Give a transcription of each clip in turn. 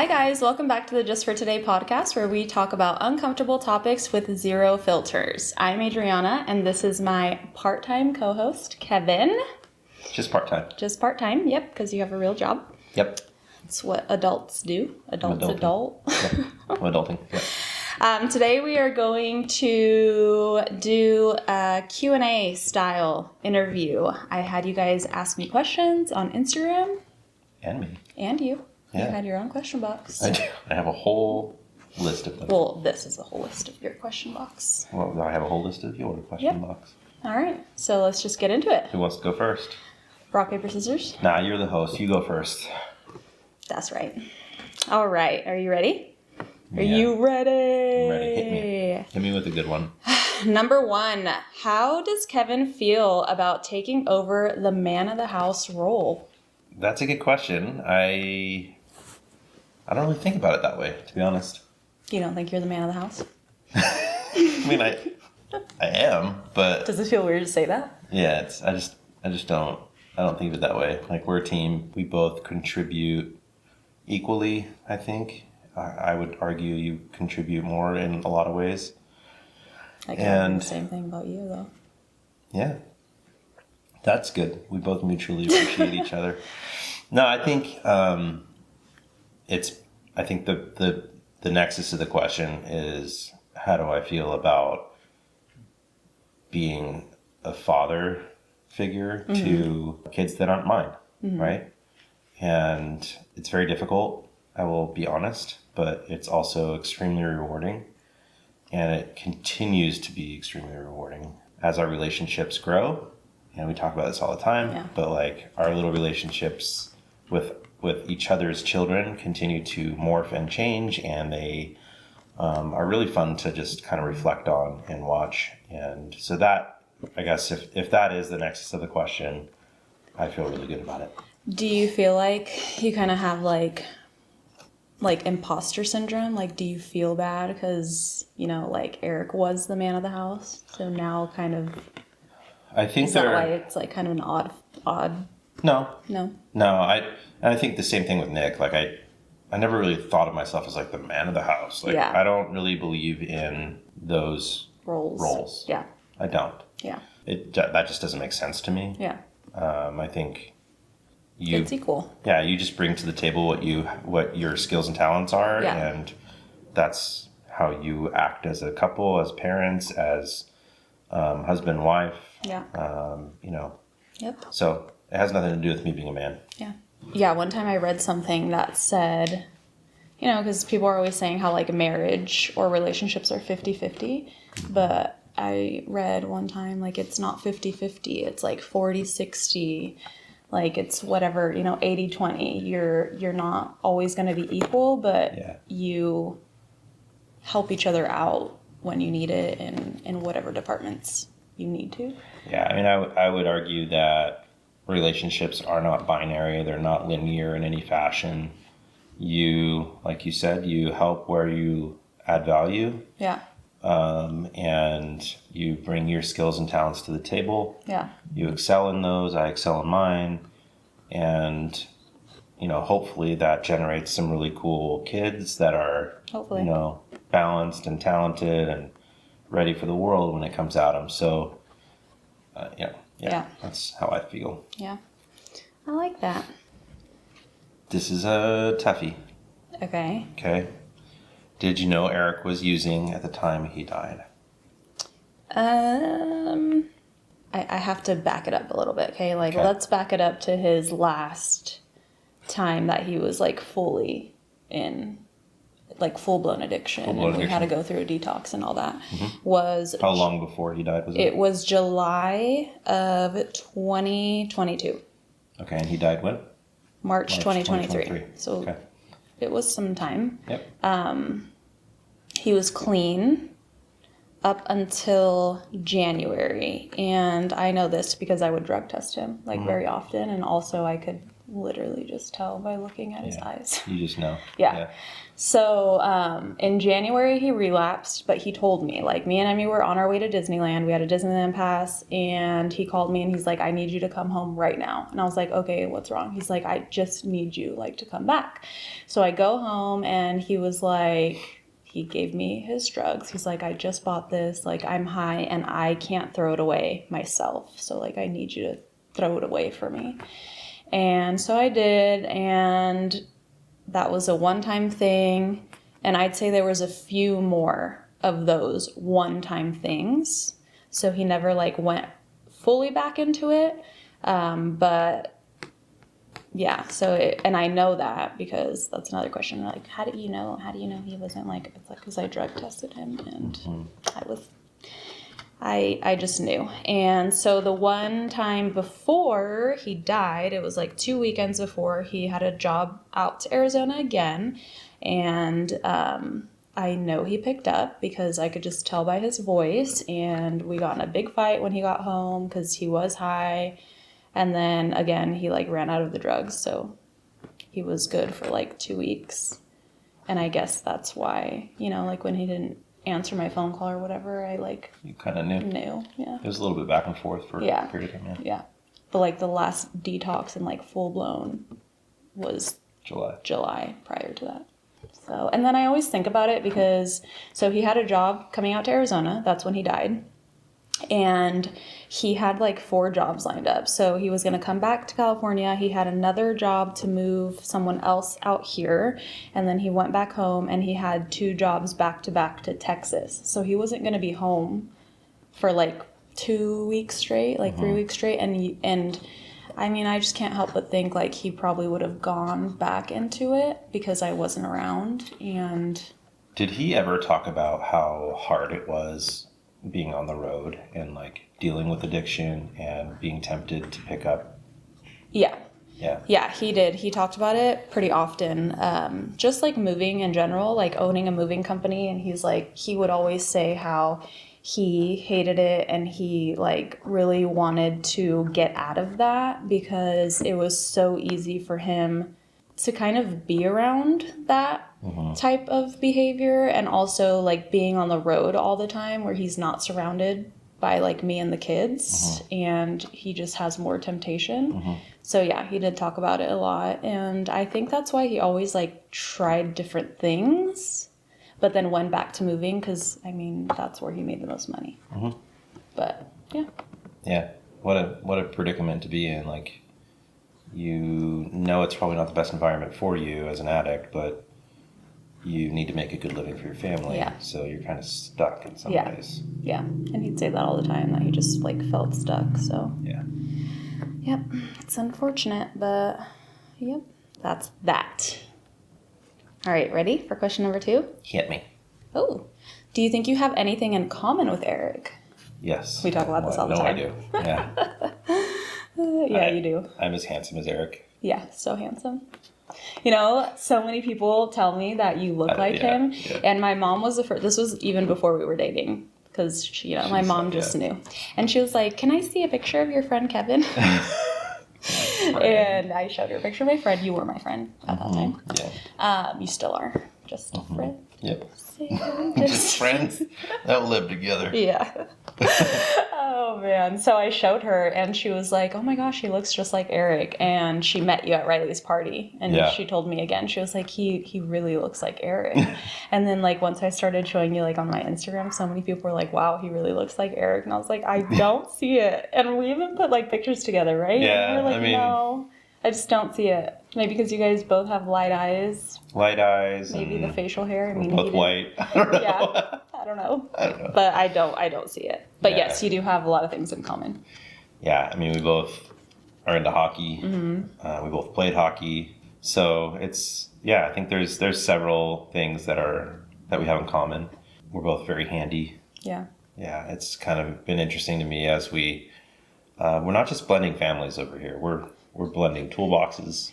Hi guys, welcome back to the Just for Today podcast where we talk about uncomfortable topics with zero filters. I'm Adriana and this is my part-time co-host, Kevin. Just part-time. Just part-time, yep, because you have a real job. Yep. It's what adults do. Adult. Yep. I'm adulting. Yep. Today we are going to do a Q&A style interview. I had you guys ask me questions on Instagram. And me. And you. Yeah. You had your own question box. I do. I have a whole list of them. Well, this is a whole list of your question box. Well, I have a whole list of your question box. All right. So let's just get into it. Who wants to go first? Rock, paper, scissors? Nah, you're the host. You go first. That's right. All right. Are you ready? Are Yeah. you ready? I'm ready. Hit me. Hit me with a good one. Number one. How does Kevin feel about taking over the man of the house role? That's a good question. I don't really think about it that way, to be honest. You don't think you're the man of the house? I mean, I am, but Does it feel weird to say that? yeah, I just don't think of it that way. Like, we're a team. We both contribute equally, I think. I would argue you contribute more in a lot of ways. I can do the same thing about you, though. Yeah. That's good. We both mutually appreciate each other. No, I think I think the nexus of the question is, how do I feel about being a father figure to kids that aren't mine, right? And it's very difficult, I will be honest, but it's also extremely rewarding. And it continues to be extremely rewarding as our relationships grow. And we talk about this all the time, but like, our little relationships with each other's children continue to morph and change, and they are really fun to just kind of reflect on and watch. And so that, I guess, if that is the nexus of the question, I feel really good about it. Do you feel like you kind of have like imposter syndrome? Like, do you feel bad because, like Eric was the man of the house, so now kind of... I think is that why it's like kind of an odd? No. I think the same thing with Nick. Like, I never really thought of myself as like the man of the house. Like, I don't really believe in those roles. Yeah. I don't. Yeah. That just doesn't make sense to me. Yeah. I think it's equal. Yeah, you just bring to the table what your skills and talents are, and that's how you act as a couple, as parents, as husband and wife. Yeah. Yep. So it has nothing to do with me being a man. Yeah. Yeah. One time I read something that said, because people are always saying how like marriage or relationships are 50-50, but I read one time like it's not 50-50. It's like 40-60. Like, it's whatever, 80-20. You're not always going to be equal, but you help each other out when you need it in whatever departments you need to. Yeah, I mean, I would argue that relationships are not binary. They're not linear in any fashion. You, like you said, you help where you add value. Yeah. And you bring your skills and talents to the table. Yeah. You excel in those. I excel in mine. And, hopefully that generates some really cool kids that are, balanced and talented and ready for the world when it comes at them. So, that's how I feel. Yeah. I like that. This is a toughie. Okay. Did you know Eric was using at the time he died? I have to back it up a little bit, okay? Let's back it up to his last time that he was, fully in, full-blown addiction. And we had to go through a detox and all that. Mm-hmm. How long before he died was it? It was July of 2022. Okay, and he died when? March 2023. So it was some time. Yep. He was clean up until January, and I know this because I would drug test him very often, and also I could literally just tell by looking at his eyes. You just know. Yeah. So in January, he relapsed, but he told me, like, me and Emmy were on our way to Disneyland. We had a Disneyland pass, and he called me and he's like, I need you to come home right now. And I was like, okay, what's wrong? He's like, I just need you, like, to come back. So I go home, and he was like, he gave me his drugs. He's like, I just bought this. Like, I'm high, and I can't throw it away myself. So, like, I need you to throw it away for me. And so I did, and that was a one-time thing. And I'd say there was a few more of those one-time things. So he never, like, went fully back into it. But yeah, so, and I know that because that's another question. Like, how do you know he wasn't, like, it's like, because I drug tested him, and I just knew. And so the one time before he died, it was like 2 weekends before, he had a job out to Arizona again. And I know he picked up because I could just tell by his voice. And we got in a big fight when he got home because he was high. And then again, he, like, ran out of the drugs. So he was good for like 2 weeks. And I guess that's why, you know, like, when he didn't answer my phone call or whatever, I, like, You kind of knew. Yeah. It was a little bit back and forth for a period of time. Yeah. But, like, the last detox and, like, full blown was July prior to that. So, and then I always think about it because, so he had a job coming out to Arizona. That's when he died. And he had, like, 4 jobs lined up. So he was going to come back to California. He had another job to move someone else out here. And then he went back home, and he had 2 jobs back to Texas. So he wasn't going to be home for, like, 2 weeks straight, like 3 weeks straight. And I mean, I just can't help but think, like, he probably would have gone back into it because I wasn't around. And did he ever talk about how hard it was being on the road and, like, dealing with addiction and being tempted to pick up? Yeah, he did. He talked about it pretty often. Just, like, moving in general, like, owning a moving company. And he's like, he would always say how he hated it and he, like, really wanted to get out of that because it was so easy for him to kind of be around that type of behavior, and also, like, being on the road all the time where he's not surrounded by, like, me and the kids, and he just has more temptation. So yeah, he did talk about it a lot, and I think that's why he always, like, tried different things, but then went back to moving because, I mean, that's where he made the most money. But yeah, what a predicament to be in. Like, you know, it's probably not the best environment for you as an addict, but you need to make a good living for your family. Yeah. So you're kind of stuck in some ways. Yeah. And he'd say that all the time, that he just, like, felt stuck. So Yeah. Yep. It's unfortunate, but yep. That's that. All right, ready for question number 2? Hit me. Oh. Do you think you have anything in common with Eric? Yes. We talk about this all the time. No, I do. Yeah. Yeah, you do. I'm as handsome as Eric. Yeah, so handsome. You know, so many people tell me that you look like him. Yeah. And my mom was the first. This was even before we were dating. Because, you know, my mom just knew. And she was like, can I see a picture of your friend Kevin? And I showed her a picture of my friend. You were my friend at that time. Yeah. You still are. Just a friend. Yep. Just friends that live together. Yeah. Oh, man. So I showed her, and she was like, oh, my gosh, he looks just like Eric. And she met you at Riley's party. And she told me again, she was like, he really looks like Eric. And then, like, once I started showing you, like, on my Instagram, so many people were like, wow, he really looks like Eric. And I was like, I don't see it. And we even put, like, pictures together, right? Yeah, and we were like, no, I just don't see it. Maybe because you guys both have light eyes. Maybe the facial hair. I mean, both white. I don't know. Yeah, I don't know. But I don't see it. But yes, you do have a lot of things in common. Yeah, I mean, we both are into hockey. We both played hockey. So it's, I think there's several things that we have in common. We're both very handy. Yeah. Yeah, it's kind of been interesting to me as we're not just blending families over here. We're blending toolboxes.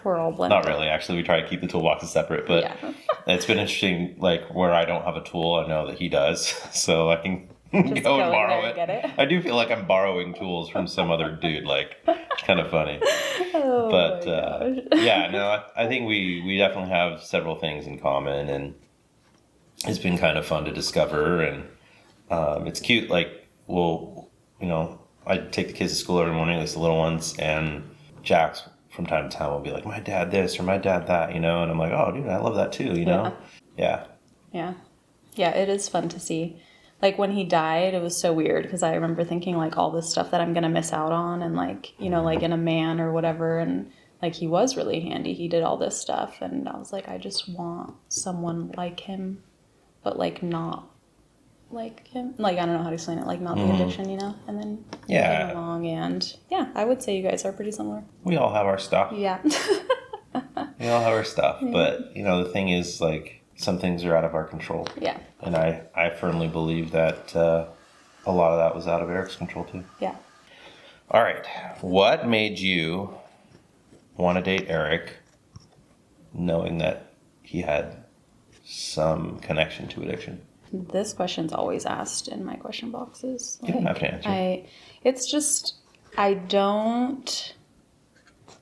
We're all blended. Not really, actually. We try to keep the toolboxes separate, but it's been interesting. Like, where I don't have a tool, I know that he does, so I can Just go and in borrow there it. and get it. I do feel like I'm borrowing tools from some other dude. Like, it's kind of funny. Oh But my gosh. yeah, no, I think we definitely have several things in common, and it's been kind of fun to discover. And it's cute. Like, well, you know, I take the kids to school every morning, at least the little ones, and Jax from time to time will be like, my dad this or my dad that, you know, and I'm like, oh, dude, I love that too, you know? Yeah. Yeah, it is fun to see. Like, when he died, it was so weird because I remember thinking, like, all this stuff that I'm going to miss out on and, like, you know, like in a man or whatever. And, like, he was really handy. He did all this stuff. And I was like, I just want someone like him, but, like, not like him. Like, I don't know how to explain it. Like, not the addiction, you know? And then he came along. And, yeah, I would say you guys are pretty similar. We all have our stuff. Yeah. We all have our stuff. But, you know, the thing is, like, some things are out of our control. Yeah. And I firmly believe that a lot of that was out of Eric's control too. Yeah. All right. What made you want to date Eric knowing that he had some connection to addiction? This question's always asked in my question boxes. You don't have to answer. It's just, I don't,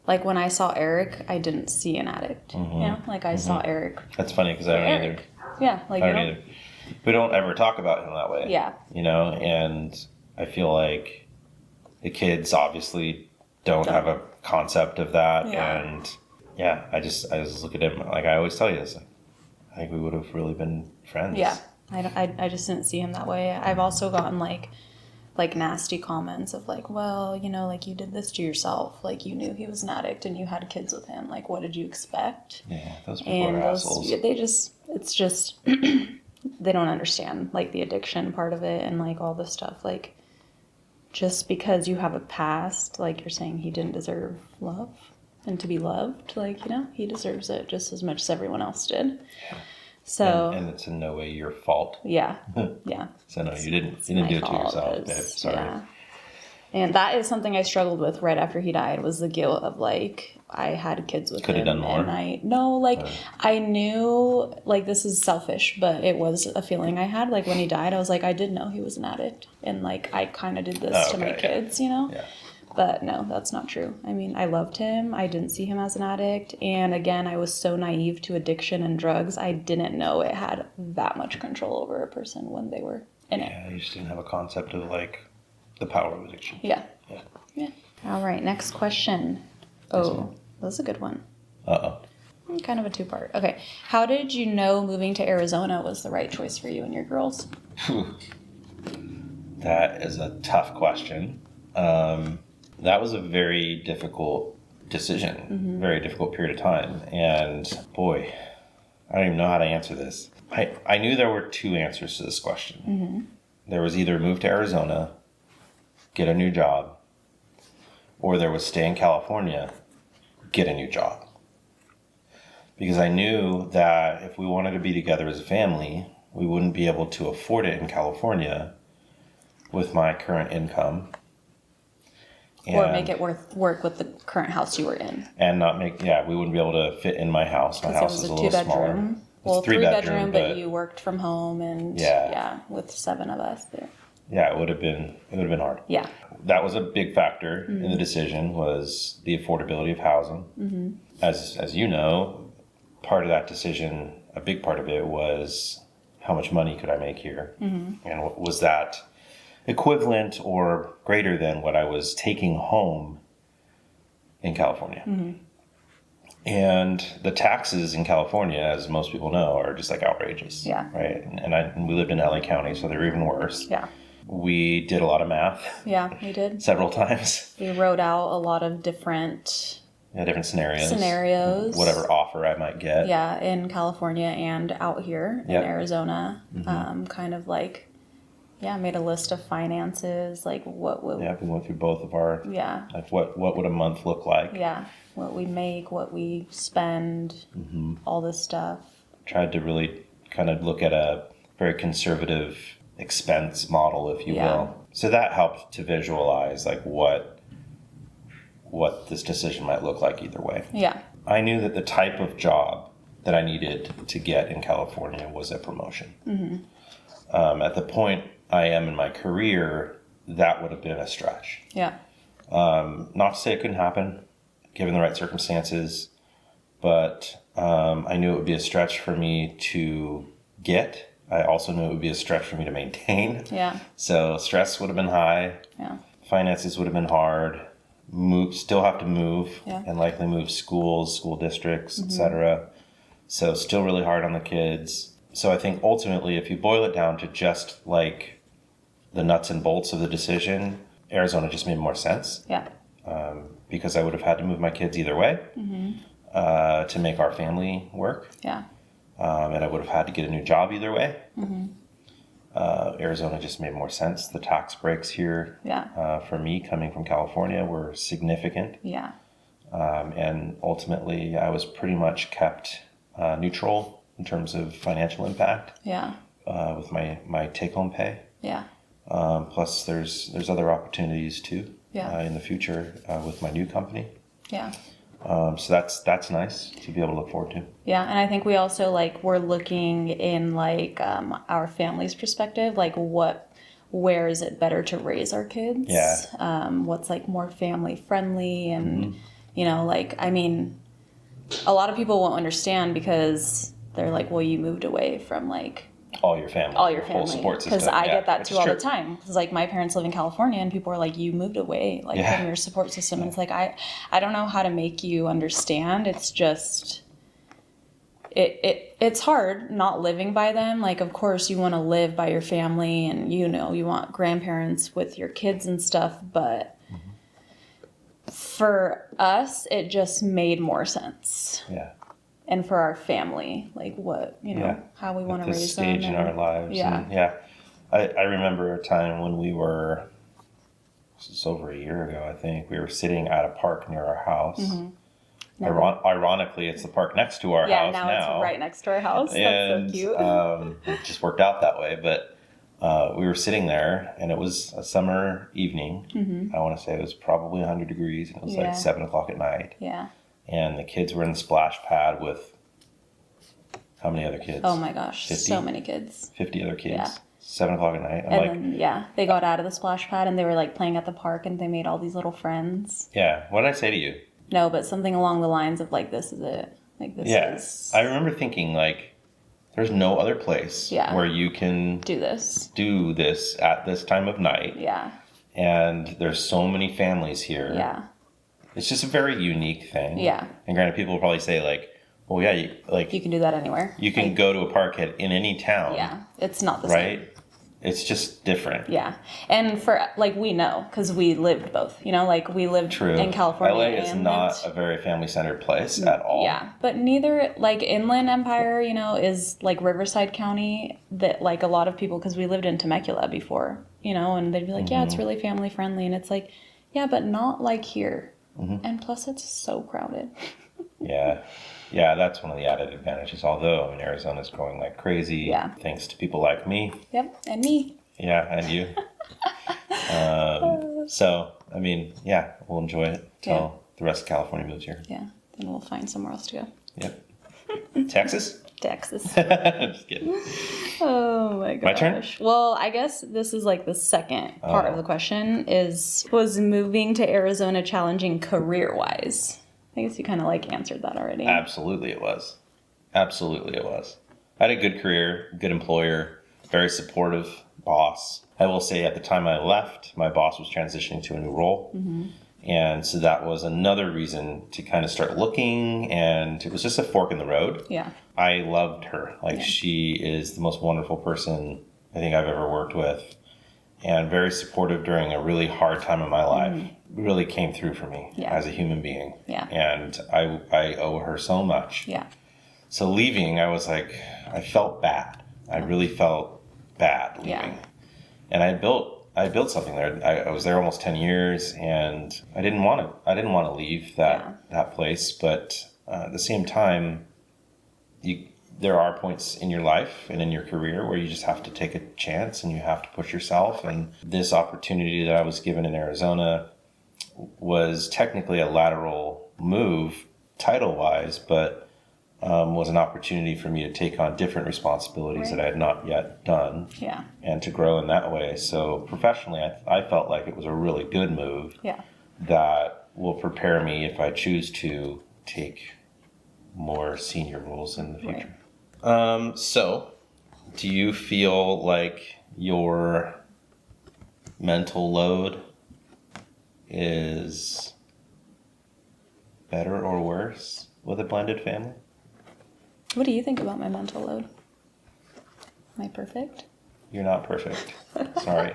like, when I saw Eric, I didn't see an addict. You know, like, I saw Eric. That's funny because I don't either. Yeah, like, I don't either. We don't ever talk about him that way. Yeah. You know, and I feel like the kids obviously don't have a concept of that. Yeah. And yeah, I just look at him, like I always tell you this, I think we would have really been friends. Yeah. I just didn't see him that way. I've also gotten, like nasty comments of, like, well, you know, like, you did this to yourself. Like, you knew he was an addict and you had kids with him. Like, what did you expect? Yeah, those people are assholes. It's just, they don't understand, like, the addiction part of it and, like, all this stuff. Like, just because you have a past, like, you're saying he didn't deserve love and to be loved. Like, you know, he deserves it just as much as everyone else did. Yeah. So, and it's in no way your fault. Yeah. Yeah. So no, you didn't do it to yourself, babe. Sorry. Yeah. And that is something I struggled with right after he died, was the guilt of, like, I had kids with him. Could have done more. And I knew, like, this is selfish, but it was a feeling I had. Like, when he died, I was like, I did know he was an addict. And, like, I kind of did this to my kids, you know? Yeah. But no, that's not true. I mean, I loved him. I didn't see him as an addict. And again, I was so naive to addiction and drugs. I didn't know it had that much control over a person when they were in it. Yeah, you just didn't have a concept of, like, the power of addiction. Yeah. Yeah. All right, next question. Oh, that's a good one. Uh-oh. Kind of a two-part. Okay. How did you know moving to Arizona was the right choice for you and your girls? That is a tough question. That was a very difficult decision, very difficult period of time. And boy, I don't even know how to answer this. I knew there were two answers to this question. There was either move to Arizona, get a new job, or there was stay in California, get a new job. Because I knew that if we wanted to be together as a family, we wouldn't be able to afford it in California with my current income. Or make it work with the current house you were in. And not make, we wouldn't be able to fit in my house. My house is a little smaller. Well, three-bedroom, but you worked from home and, with 7 of us there. Yeah, it would have been hard. Yeah. That was a big factor in the decision, was the affordability of housing. As you know, part of that decision, a big part of it was how much money could I make here? And was that equivalent or greater than what I was taking home in California? And the taxes in California, as most people know, are just like outrageous. Yeah. Right. And we lived in LA County, so they're even worse. Yeah. We did a lot of math. Yeah, we did. Several times. We wrote out a lot of different scenarios. Whatever offer I might get. Yeah, in California and out here in Arizona. Kind of like, made a list of finances, like what would... Yeah, we went through both of our... Yeah. Like what would a month look like? Yeah, what we make, what we spend, all this stuff. Tried to really kind of look at a very conservative expense model, if you will. So that helped to visualize like what this decision might look like either way. Yeah. I knew that the type of job that I needed to get in California was a promotion. At the point I am in my career, that would have been a stretch. Yeah. Not to say it couldn't happen, given the right circumstances, but I knew it would be a stretch for me to get. I also knew it would be a stretch for me to maintain. Yeah. So stress would have been high. Yeah. Finances would have been hard. Still have to move, Yeah. and likely move schools, school districts, etc. So still really hard on the kids. So I think ultimately, if you boil it down to just like the nuts and bolts of the decision, Arizona just made more sense. Yeah. Because I would have had to move my kids either way to make our family work. Yeah. And I would have had to get a new job either way. Arizona just made more sense. The tax breaks here for me coming from California were significant. Yeah. And ultimately, I was pretty much kept neutral in terms of financial impact. Yeah. With my take-home pay. Yeah. Plus, there's other opportunities too. In the future with my new company. Yeah. So that's nice to be able to look forward to. Yeah, and I think we also we're looking in our family's perspective, where is it better to raise our kids? Yeah. What's more family friendly, and I mean, a lot of people won't understand because they're well, you moved away from all your family, full support system. Because I get that too all true. the time. Because my parents live in California, and people are you moved away from your support system. And it's I don't know how to make you understand. It's just it's hard not living by them. Of course you want to live by your family, and you want grandparents with your kids and stuff. But for us, it just made more sense. Yeah. And for our family, what, how we want to raise them. Stage in our lives. Yeah. And I remember a time when this was over a year ago, I think, we were sitting at a park near our house. Ironically, it's the park next to our house now. Yeah, now it's right next to our house. And, that's so cute. It just worked out that way. But we were sitting there, and it was a summer evening. I want to say it was probably 100 degrees, and it was 7 o'clock at night. Yeah. And the kids were in the splash pad with how many other kids? Oh my gosh, 50? So many kids. 50 other kids. Yeah. 7 o'clock at night. Then, they got out of the splash pad and they were playing at the park, and they made all these little friends. Yeah. What did I say to you? No, but something along the lines of this is it. Is. I remember thinking there's no other place where you can do this at this time of night. Yeah. And there's so many families here. Yeah. It's just a very unique thing. Yeah. And granted, people will probably say well, yeah, you can do that anywhere. You can go to a park in any town. Yeah. It's not the same. Right? It's just different. Yeah. And for, we know, because we lived both, we lived in California. LA is not a very family-centered place at all. Yeah. But neither, Inland Empire, is Riverside County, that, a lot of people, because we lived in Temecula before, and they'd be yeah, it's really family-friendly. And it's yeah, but not here. And plus, it's so crowded. Yeah. Yeah, that's one of the added advantages. Although, Arizona's growing like crazy. Yeah. Thanks to people like me. Yep, and me. Yeah, and you. So, we'll enjoy it till the rest of California moves here. Yeah, then we'll find somewhere else to go. Yep. Texas? Texas. Just kidding. Oh my gosh. My turn? Well, I guess this is the second part of the question was moving to Arizona challenging career-wise? I guess you kind of answered that already. Absolutely it was. Absolutely it was. I had a good career, good employer, very supportive boss. I will say at the time I left, my boss was transitioning to a new role. And so that was another reason to kind of start looking, and it was just a fork in the road. Yeah. I loved her. She is the most wonderful person I think I've ever worked with, and very supportive during a really hard time in my life. Really came through for me as a human being. Yeah. And I owe her so much. Yeah. So leaving, I was I felt bad. I really felt bad leaving. Yeah. And I built something there. I was there almost 10 years, and I didn't want to leave that place. But at the same time, there are points in your life and in your career where you just have to take a chance and you have to push yourself. And this opportunity that I was given in Arizona was technically a lateral move title-wise, but was an opportunity for me to take on different responsibilities that I had not yet done. Yeah. And to grow in that way. So professionally, I felt like it was a really good move. Yeah. That will prepare me if I choose to take more senior roles in the future. Right. So, do you feel like your mental load is better or worse with a blended family? What do you think about my mental load? Am I perfect? You're not perfect. Sorry.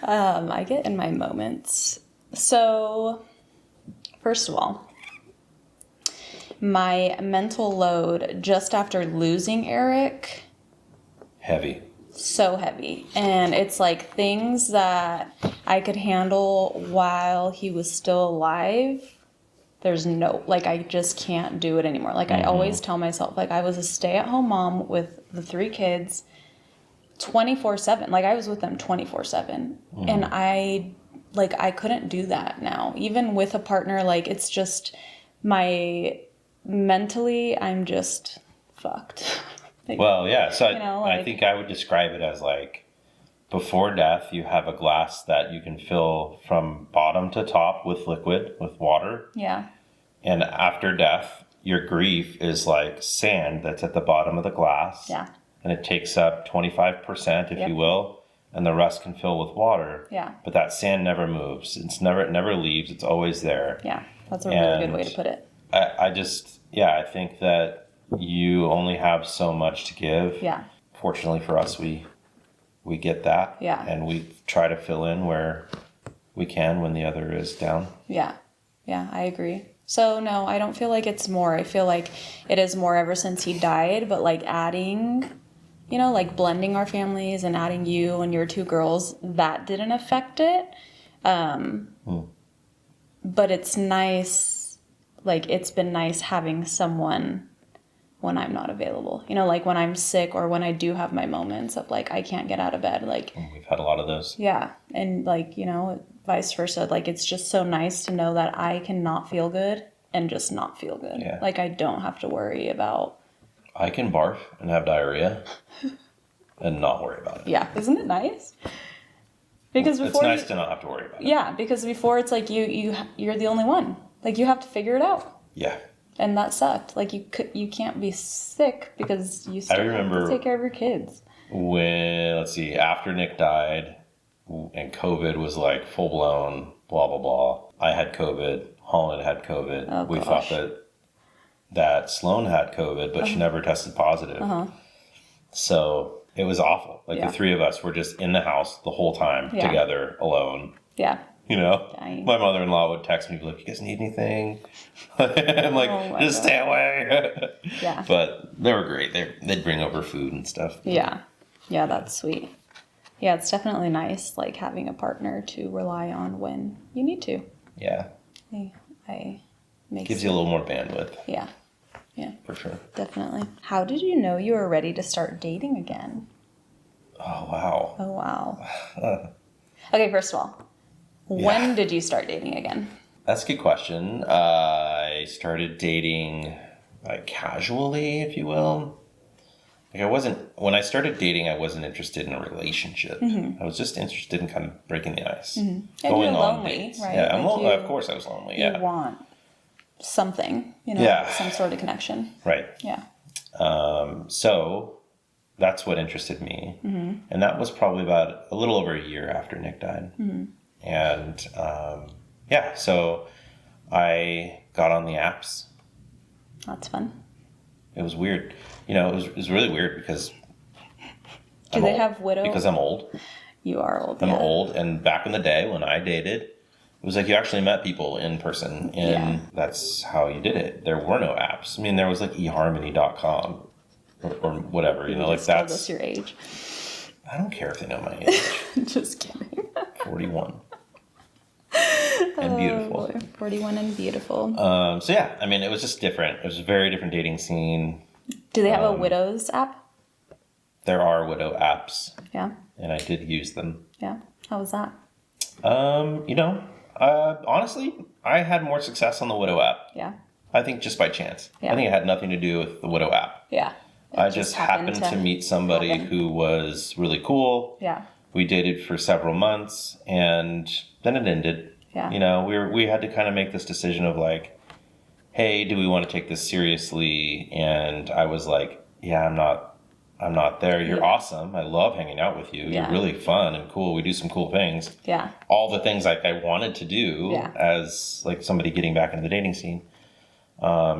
I get in my moments. So, first of all, my mental load just after losing Eric. Heavy. So heavy. And it's like things that I could handle while he was still alive. There's no, like, I just can't do it anymore. Like, I always tell myself, like, I was a stay-at-home mom with the 3 kids 24/7. Like, I was with them 24/7. And I couldn't do that now. Even with a partner, like, it's just mentally, I'm just fucked. Like, well, yeah. So like, I think I would describe it as like, before death, you have a glass that you can fill from bottom to top with liquid, with water. Yeah. And after death, your grief is like sand that's at the bottom of the glass. Yeah. And it takes up 25%, if you will, and the rest can fill with water. Yeah. But that sand never moves. It never leaves. It's always there. Yeah. That's a really good way to put it. I think that you only have so much to give. Yeah. Fortunately for us, we get that. Yeah. And we try to fill in where we can when the other is down. Yeah. Yeah, I agree. So, no, I don't feel like it's more. I feel like it is more ever since he died, but like adding, like blending our families and adding you and your 2 girls, that didn't affect it. But it's nice, like it's been nice having someone when I'm not available. Like when I'm sick or when I do have my moments of like I can't get out of bed. Like we've had a lot of those. Yeah. And like, vice versa. Like it's just so nice to know that I can not feel good and just not feel good. Yeah. Like I don't have to worry about. I can barf and have diarrhea and not worry about it. Yeah. Isn't it nice? Because before it's nice to not have to worry about it. Yeah, because before it's like you're the only one. Like you have to figure it out. Yeah. And that sucked. Like you can't be sick because you still have to take care of your kids. When, after Nick died and COVID was like full blown, blah, blah, blah. I had COVID. Holland had COVID. Oh, we gosh. thought that Sloan had COVID, but she never tested positive. So it was awful. Like the 3 of us were just in the house the whole time together, alone. Yeah. My mother-in-law would text me, like, you guys need anything? I'm like, just stay away. Yeah. But they were great. They'd bring over food and stuff. Yeah. Yeah, that's sweet. Yeah, it's definitely nice, like, having a partner to rely on when you need to. Yeah. Gives you a little more bandwidth. Yeah. Yeah. For sure. Definitely. How did you know you were ready to start dating again? Oh, wow. Oh, wow. Okay, first of all, when did you start dating again? That's a good question. I started dating casually, if you will. When I started dating, I wasn't interested in a relationship. I was just interested in kind of breaking the ice. And you're lonely, right? Yeah, of course I was lonely, yeah. You want something, some sort of connection. Right. Yeah. So that's what interested me. And that was probably about a little over a year after Nick died. And so I got on the apps. That's fun. It was weird. It was really weird because Do they have widow? Because I'm old. You are old. I'm old, and back in the day when I dated, it was like you actually met people in person, and that's how you did it. There were no apps. I mean, there was like eharmony.com or whatever, like that's... Told us your age. I don't care if they know my age. Just kidding. 41. And beautiful. Boy. 41 and beautiful. It was just different. It was a very different dating scene. Do they have a widows app? There are widow apps. Yeah. And I did use them. Yeah. How was that? Honestly, I had more success on the widow app. Yeah. I think just by chance. Yeah. I think it had nothing to do with the Widow app. Yeah. I just happened to meet somebody who was really cool. Yeah. We dated for several months, and then it ended. Yeah. You know, we had to kind of make this decision of like, hey, do we want to take this seriously? And I was like, yeah, I'm not there. You're awesome. I love hanging out with you. Yeah. You're really fun and cool. We do some cool things. Yeah. All the things like I wanted to do as like somebody getting back into the dating scene.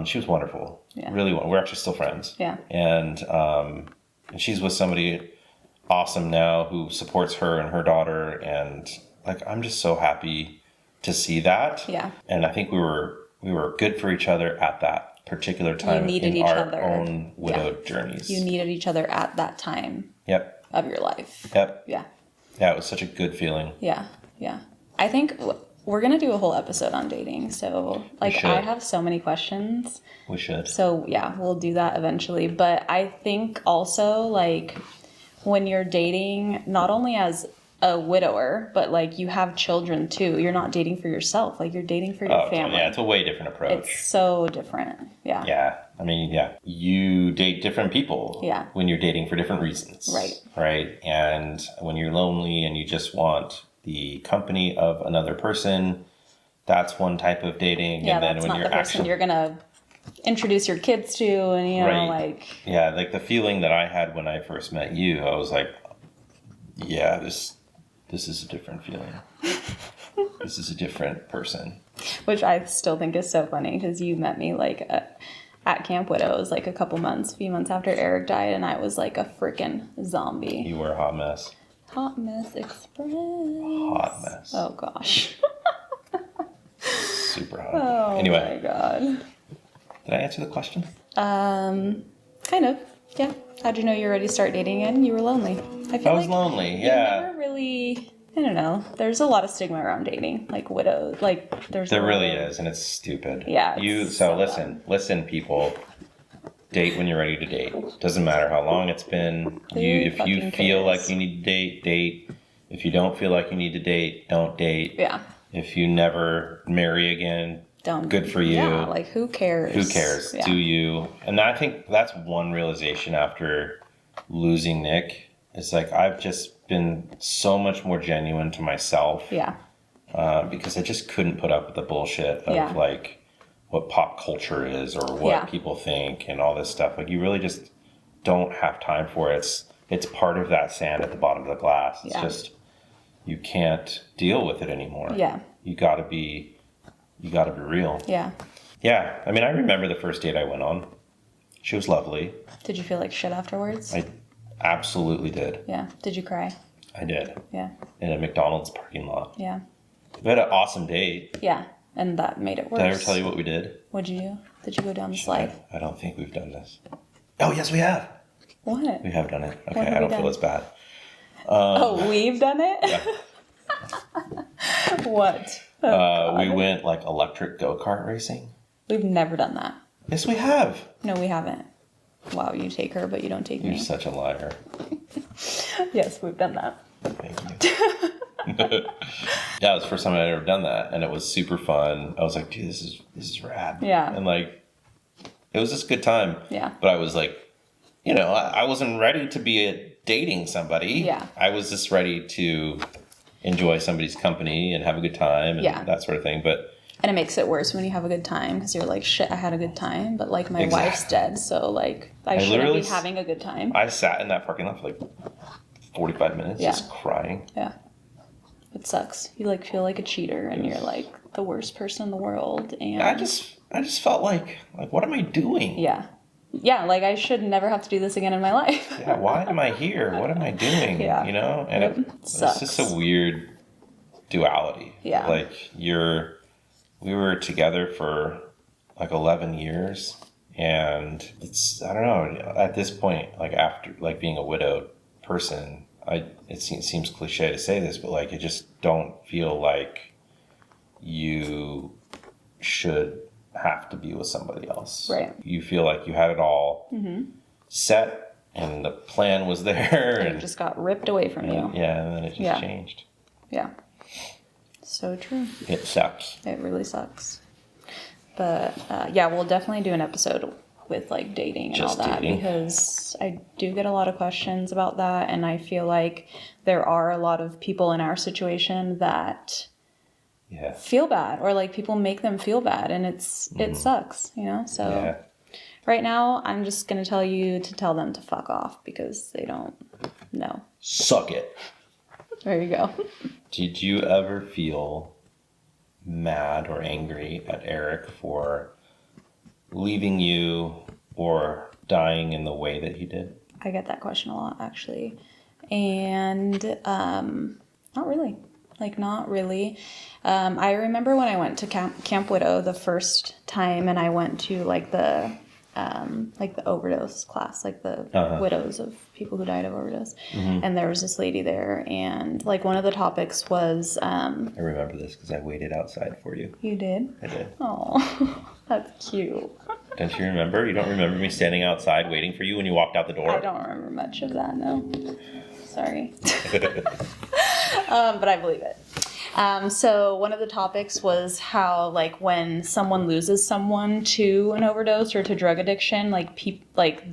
She was wonderful. Yeah. Really, we're actually still friends. Yeah. And she's with somebody awesome now who supports her and her daughter. And like, I'm just so happy to see that. Yeah. And I think we were good for each other at that particular time in our own widowed journeys. You needed each other at that time. Yep. Of your life. Yep. Yeah. Yeah, it was such a good feeling. Yeah. Yeah. I think we're going to do a whole episode on dating. So, like, I have so many questions. We should. So, yeah, we'll do that eventually. But I think also, like, when you're dating, not only as a widower, but, like, you have children, too. You're not dating for yourself. Like, you're dating for your family. Yeah, it's a way different approach. It's so different. Yeah. Yeah. I mean, yeah. You date different people. Yeah. When you're dating for different reasons. Right. Right. And when you're lonely and you just want the company of another person, that's one type of dating. Yeah, and then that's when not you're the person you're going to introduce your kids to, and, you know, like... Yeah, like the feeling that I had when I first met you, I was like, yeah, this is a different feeling. This is a different person. Which I still think is so funny, because you met me, like, at Camp Widows, like, a few months after Eric died, and I was like a freaking zombie. You were a hot mess. Hot mess express. Hot mess. Oh, gosh. Super hot. Oh, anyway. my God. Did I answer the question? Kind of. Yeah. How'd you know you were ready to start dating again? You were lonely. I was lonely, yeah. You never really... I don't know. There's a lot of stigma around dating, like widows. Like there really is, and it's stupid. Yeah. So listen, people. Date when you're ready to date. Doesn't matter how long it's been. If you feel like you need to date, date. If you don't feel like you need to date, don't date. Yeah. If you never marry again, good for you. Yeah. Like who cares? Who cares? Yeah. Do you? And I think that's one realization after losing Nick. It's like I've just been so much more genuine to myself. Yeah. Because I just couldn't put up with the bullshit of like what pop culture is or what people think and all this stuff. Like you really just don't have time for it. It's part of that sand at the bottom of the glass. It's just you can't deal with it anymore. Yeah. You gotta be real. Yeah. Yeah. I mean, I remember the first date I went on. She was lovely. Did you feel like shit afterwards? I absolutely did. Yeah. Did you cry? I did. Yeah. In a McDonald's parking lot. Yeah. We had an awesome date. Yeah. And that made it worse. Did I ever tell you what we did? What'd you do? Did you go down the slide? I don't think we've done this. Oh, yes, we have. What? We have done it. Okay, What have I we don't done? feel as bad. We've done it? Yeah. What? Oh, we went like electric go-kart racing. We've never done that. Yes, we have. No, we haven't. Wow, you take her, but you don't take You're me. such a liar. Yes, we've done that. Thank you. Yeah, it was the first time I'd ever done that, and it was super fun. I was like, dude, this is rad. Yeah. And like, it was just a good time. Yeah. But I was like, you know, I wasn't ready to be dating somebody. Yeah. I was just ready to enjoy somebody's company and have a good time and that sort of thing. But and it makes it worse when you have a good time because you're like, shit, I had a good time, but like my wife's dead, so like I shouldn't be having a good time. I sat in that parking lot for like 45 minutes just crying. Yeah. It sucks. You like feel like a cheater and you're like the worst person in the world. And I just felt like what am I doing? Yeah. Yeah, like I should never have to do this again in my life. Yeah, why am I here? What am I doing? Yeah. You know? And it's just a weird duality. Yeah. Like we were together for like 11 years and it's, I don't know, at this point, like after like being a widowed person, it seems cliche to say this, but like, I just don't feel like you should have to be with somebody else. Right. You feel like you had it all set and the plan was there. And it just got ripped away from you. Yeah, and then it just changed. Yeah. So true. It sucks. It really sucks. But yeah, we'll definitely do an episode with like dating and all that, because I do get a lot of questions about that, and I feel like there are a lot of people in our situation that feel bad, or like people make them feel bad, and it sucks, you know? So right now I'm just gonna tell you to tell them to fuck off, because they don't know. Suck it. There you go. Did you ever feel mad or angry at Eric for leaving you or dying in the way that he did? I get that question a lot, actually. And not really. Like, not really. I remember when I went to Camp Widow the first time, and I went to like the overdose class, like the widows of people who died of overdose. And there was this lady there, and like one of the topics was I remember this because I waited outside for you. You did? I did. Oh, that's cute. Don't you remember? You don't remember me standing outside waiting for you when you walked out the door? I don't remember much of that, no. Sorry. But I believe it. So one of the topics was how, like, when someone loses someone to an overdose or to drug addiction, like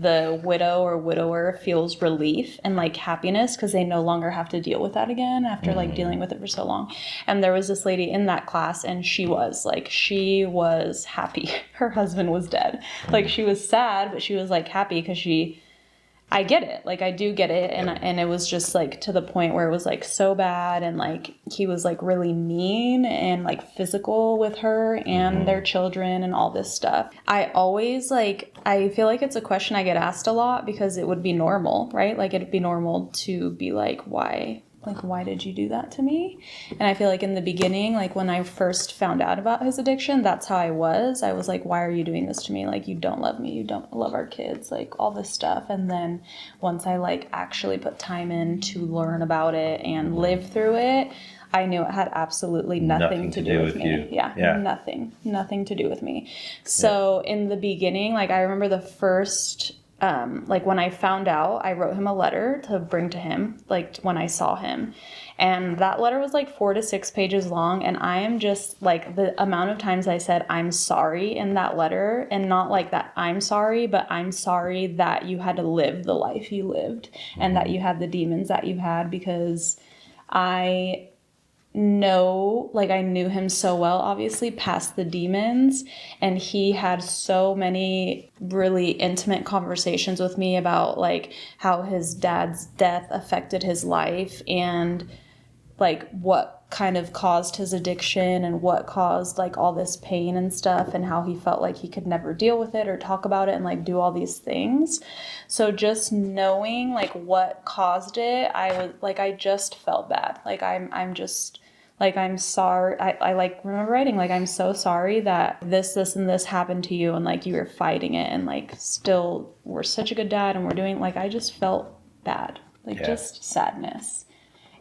the widow or widower feels relief and like happiness because they no longer have to deal with that again after like dealing with it for so long. And there was this lady in that class, and she was happy. Her husband was dead. Like, she was sad, but she was like happy because I get it. Like, I do get it. And it was just like to the point where it was like so bad. And like, he was like really mean and like physical with her and their children and all this stuff. I always I feel like it's a question I get asked a lot, because it would be normal, right? Like, it'd be normal to be like, why did you do that to me? And I feel like in the beginning, like when I first found out about his addiction, that's how I was like, why are you doing this to me? Like, you don't love me. You don't love our kids, like all this stuff. And then once I like actually put time in to learn about it and live through it, I knew it had absolutely nothing to do with me. Yeah. Nothing to do with me. So in the beginning, like I remember the first like when I found out, I wrote him a letter to bring to him, like when I saw him. And that letter was like 4 to 6 pages long. And I am just like, the amount of times I said, I'm sorry in that letter, and not like that I'm sorry, but I'm sorry that you had to live the life you lived and that you had the demons that you had, because I knew him so well, obviously, past the demons, and he had so many really intimate conversations with me about like how his dad's death affected his life, and like what kind of caused his addiction and what caused like all this pain and stuff, and how he felt like he could never deal with it or talk about it and like do all these things. So just knowing like what caused it, I just felt bad. Like I'm sorry. I like remember writing, like, I'm so sorry that this, and this happened to you, and like you were fighting it, and like still we're such a good dad, and we're doing, like, I just felt bad, like just sadness.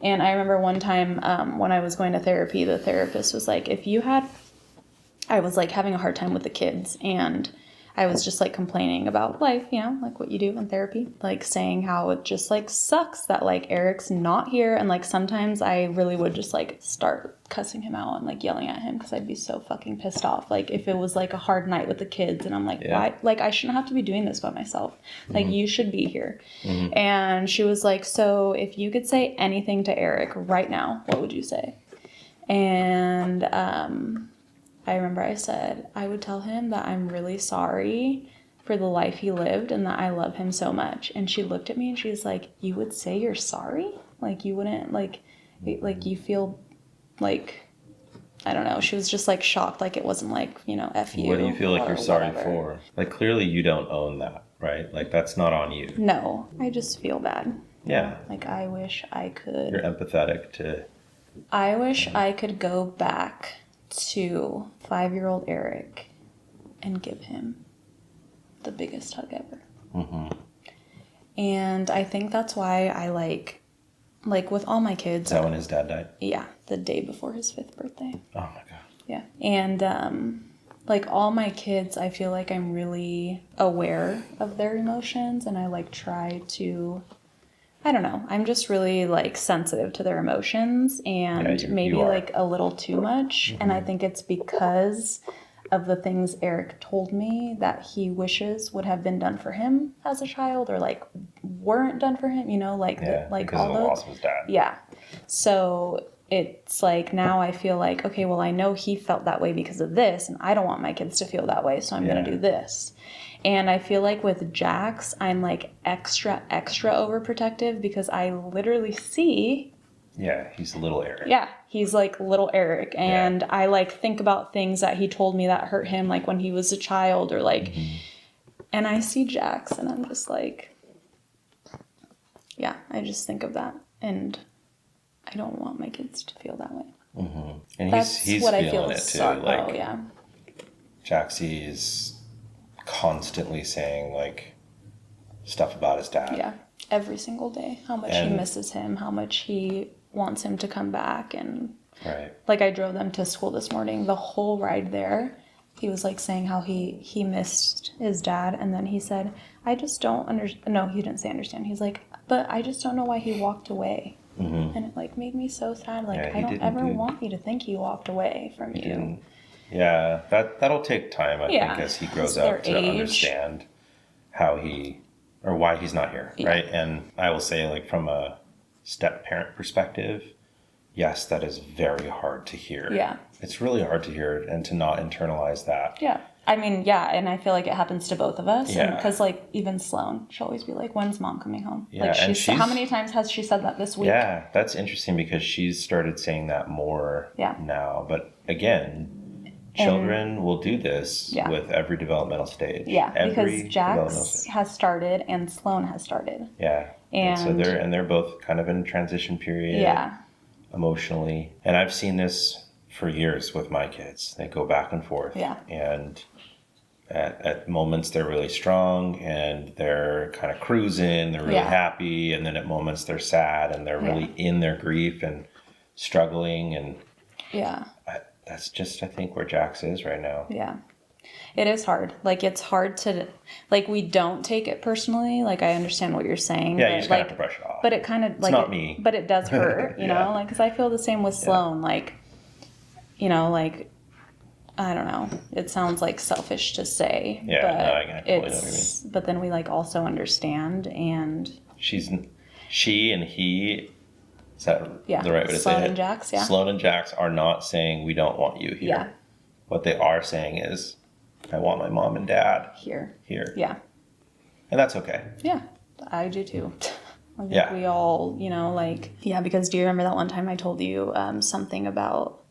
And I remember one time when I was going to therapy, the therapist was like, I was like having a hard time with the kids, and I was just like complaining about life, you know, like what you do in therapy, like saying how it just like sucks that like Eric's not here. And like sometimes I really would just like start cussing him out and like yelling at him because I'd be so fucking pissed off. Like if it was like a hard night with the kids and I'm like, why? Like I shouldn't have to be doing this by myself. Like you should be here. And she was like, so if you could say anything to Eric right now, what would you say? And I remember I said, I would tell him that I'm really sorry for the life he lived and that I love him so much. And she looked at me and she was like, you would say you're sorry? Like you wouldn't, like you feel like, I don't know. She was just like shocked. Like it wasn't like, you know, F you. What do you feel like you're sorry for? Like clearly you don't own that, right? Like that's not on you. No, I just feel bad. Yeah. Like I wish I could. You're empathetic to. I wish I could go back to 5-year-old Eric and give him the biggest hug ever. And I think that's why I like with all my kids. Is that when his dad died? Yeah, the day before his 5th birthday. Oh my God. Yeah. And like all my kids, I feel like I'm really aware of their emotions, and I like try to, I don't know, I'm just really like sensitive to their emotions, and maybe like a little too much. And I think it's because of the things Eric told me that he wishes would have been done for him as a child, or like weren't done for him, you know, like like because all of the those. loss of his dad. Yeah. So it's like now I feel like, okay, well, I know he felt that way because of this, and I don't want my kids to feel that way, so I'm going to do this. And I feel like with Jax, I'm like extra overprotective because I literally see. Yeah, he's a little Eric. Yeah, he's like little Eric. And I like think about things that he told me that hurt him, like when he was a child, or like, and I see Jax and I'm just like, yeah, I just think of that. And I don't want my kids to feel that way. Mm-hmm. And That's he's what feeling I feel it too. suck. Like, oh, yeah. Jaxie is constantly saying like stuff about his dad. Yeah, every single day. How much he misses him, how much he wants him to come back. And like I drove them to school this morning, the whole ride there, he was like saying how he missed his dad. And then he said, I just don't understand. No, he didn't say understand. He's like, but I just don't know why he walked away. And it like made me so sad. Like, I don't ever want you to think he walked away from you. Yeah, that'll take time, I think, as he grows up to understand how or why he's not here, right? And I will say, like, from a step-parent perspective, yes, that is very hard to hear. Yeah. It's really hard to hear and to not internalize that. Yeah. I mean, yeah, and I feel like it happens to both of us. Yeah. Because, like, even Sloan, she'll always be like, when's mom coming home? Yeah, like, and how many times has she said that this week? Yeah, that's interesting because she's started saying that more now. But, again, children will do this with every developmental stage. Yeah, because Jax has started and Sloan has started. Yeah. And so they're both kind of in a transition period. Yeah. Emotionally. And I've seen this for years with my kids. They go back and forth. Yeah. And at moments they're really strong and they're kind of cruising, they're really happy, and then at moments they're sad and they're really in their grief and struggling, and that's just, I think, where Jax is right now. Yeah. It is hard. Like, it's hard to, like, we don't take it personally. Like, I understand what you're saying. Yeah, you just kind of have to brush it off. But it kind of, like, it's not me. But it does hurt, you know? Like, because I feel the same with Sloan. Like, you know, like, I don't know. It sounds, like, selfish to say. Yeah, but no, I totally know what you mean. But then we, like, also understand, and... She and he... Is that the right way to say it? Sloan and Jax, Sloan and Jax are not saying, we don't want you here. Yeah. What they are saying is, I want my mom and dad here. Yeah. And that's okay. Yeah, I do too. I think we all, you know, like... Yeah, because do you remember that one time I told you something about,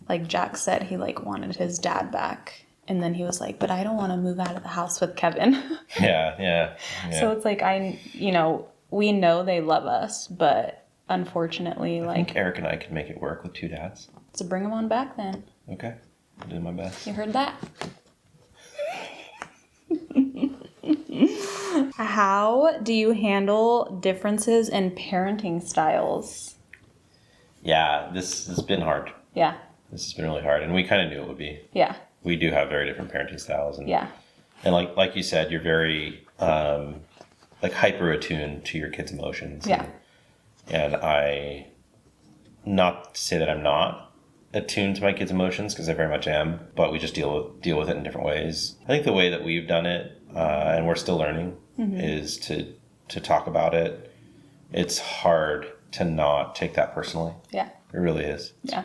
like, Jax said he, like, wanted his dad back. And then he was like, but I don't want to move out of the house with Kevin. Yeah. So it's like, you know, we know they love us, but... Unfortunately, I think Eric and I could make it work with two dads. So bring them on back then. Okay. I'll do my best. You heard that? How do you handle differences in parenting styles? Yeah, this has been hard. Yeah. This has been really hard, and we kind of knew it would be. Yeah. We do have very different parenting styles. And, and like you said, you're very like hyper attuned to your kids' emotions. Yeah. And I, not to say that I'm not attuned to my kids' emotions, because I very much am, but we just deal with it in different ways. I think the way that we've done it, and we're still learning, is to talk about it. It's hard to not take that personally. Yeah. It really is. Yeah.